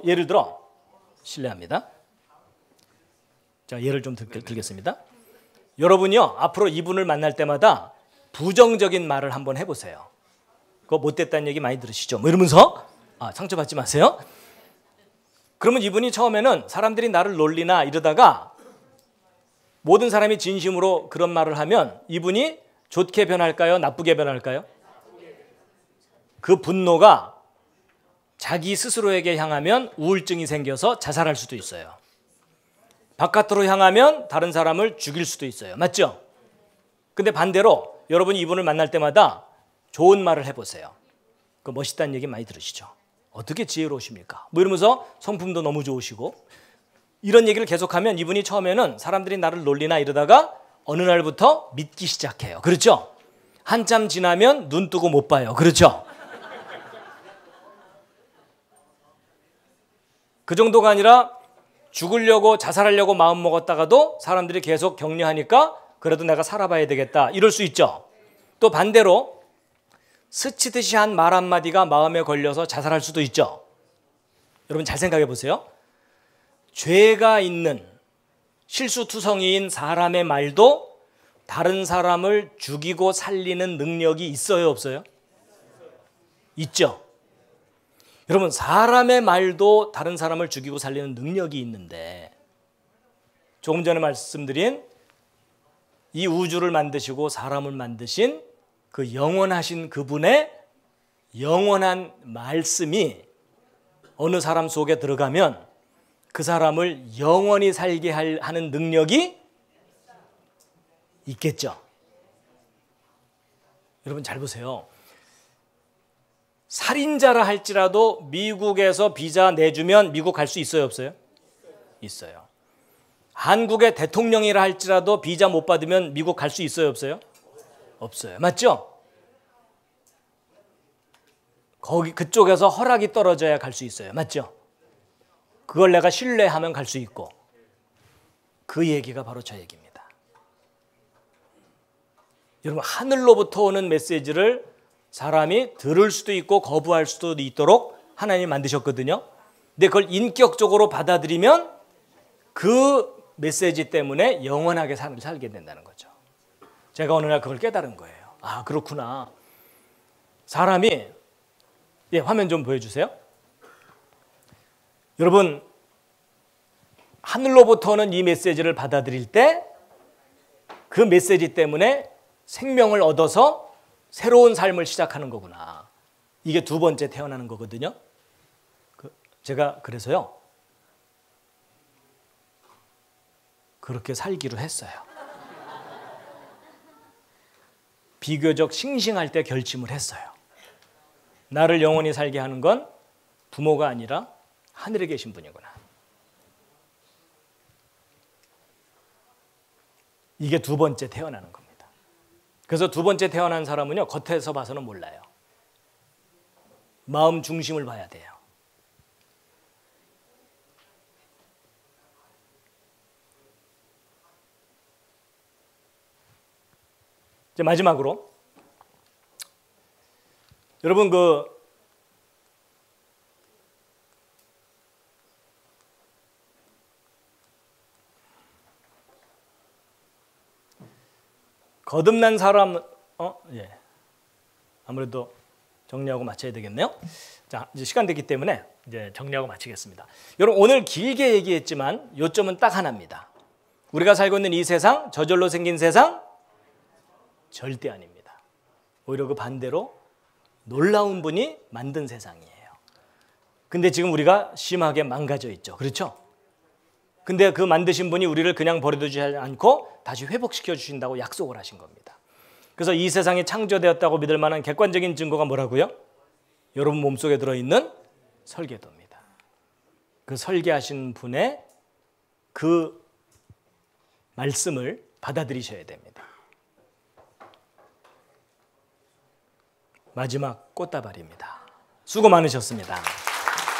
예를 들어, 실례합니다. 자, 예를 좀 들겠습니다. 여러분이요, 앞으로 이분을 만날 때마다 부정적인 말을 한번 해보세요. 그거 못됐다는 얘기 많이 들으시죠? 뭐 이러면서 상처받지 마세요. 그러면 이분이 처음에는 사람들이 나를 놀리나 이러다가 모든 사람이 진심으로 그런 말을 하면 이분이 좋게 변할까요? 나쁘게 변할까요? 그 분노가 자기 스스로에게 향하면 우울증이 생겨서 자살할 수도 있어요. 바깥으로 향하면 다른 사람을 죽일 수도 있어요. 맞죠? 근데 반대로 여러분이 이분을 만날 때마다 좋은 말을 해보세요. 그 멋있다는 얘기 많이 들으시죠? 어떻게 지혜로우십니까? 뭐 이러면서 성품도 너무 좋으시고, 이런 얘기를 계속하면 이분이 처음에는 사람들이 나를 놀리나 이러다가 어느 날부터 믿기 시작해요. 그렇죠? 한참 지나면 눈 뜨고 못 봐요. 그렇죠? 그 정도가 아니라 죽으려고 자살하려고 마음 먹었다가도 사람들이 계속 격려하니까 그래도 내가 살아봐야 되겠다 이럴 수 있죠. 또 반대로 스치듯이 한 말 한마디가 마음에 걸려서 자살할 수도 있죠. 여러분 잘 생각해 보세요. 죄가 있는 실수투성이인 사람의 말도 다른 사람을 죽이고 살리는 능력이 있어요, 없어요? 있죠. 여러분, 사람의 말도 다른 사람을 죽이고 살리는 능력이 있는데, 조금 전에 말씀드린 이 우주를 만드시고 사람을 만드신 그 영원하신 그분의 영원한 말씀이 어느 사람 속에 들어가면 그 사람을 영원히 살게 하는 능력이 있겠죠. 여러분 잘 보세요. 살인자라 할지라도 미국에서 비자 내주면 미국 갈 수 있어요, 없어요? 있어요. 한국의 대통령이라 할지라도 비자 못 받으면 미국 갈 수 있어요, 없어요? 없어요. 맞죠? 거기 그쪽에서 허락이 떨어져야 갈 수 있어요. 맞죠? 그걸 내가 신뢰하면 갈 수 있고. 그 얘기가 바로 저 얘기입니다. 여러분, 하늘로부터 오는 메시지를 사람이 들을 수도 있고 거부할 수도 있도록 하나님이 만드셨거든요. 근데 그걸 인격적으로 받아들이면 그 메시지 때문에 영원하게 삶을 살게 된다는 거죠. 제가 어느 날 그걸 깨달은 거예요. 아, 그렇구나. 사람이, 예, 화면 좀 보여주세요. 여러분, 하늘로부터 오는 이 메시지를 받아들일 때 그 메시지 때문에 생명을 얻어서 새로운 삶을 시작하는 거구나. 이게 두 번째 태어나는 거거든요. 제가 그래서요, 그렇게 살기로 했어요. 비교적 싱싱할 때 결심을 했어요. 나를 영원히 살게 하는 건 부모가 아니라 하늘에 계신 분이구나. 이게 두 번째 태어나는 겁니다. 그래서 두 번째 태어난 사람은요, 겉에서 봐서는 몰라요. 마음 중심을 봐야 돼요. 이제 마지막으로 여러분 거듭난 사람, 예. 아무래도 정리하고 마쳐야 되겠네요. 자, 이제 시간 됐기 때문에 이제 정리하고 마치겠습니다. 여러분, 오늘 길게 얘기했지만 요점은 딱 하나입니다. 우리가 살고 있는 이 세상, 저절로 생긴 세상 절대 아닙니다. 오히려 그 반대로 놀라운 분이 만든 세상이에요. 근데 지금 우리가 심하게 망가져 있죠. 그렇죠? 근데 그 만드신 분이 우리를 그냥 버려두지 않고 다시 회복시켜 주신다고 약속을 하신 겁니다. 그래서 이 세상이 창조되었다고 믿을 만한 객관적인 증거가 뭐라고요? 여러분 몸속에 들어있는 설계도입니다. 그 설계하신 분의 그 말씀을 받아들이셔야 됩니다. 마지막 꽃다발입니다. 수고 많으셨습니다.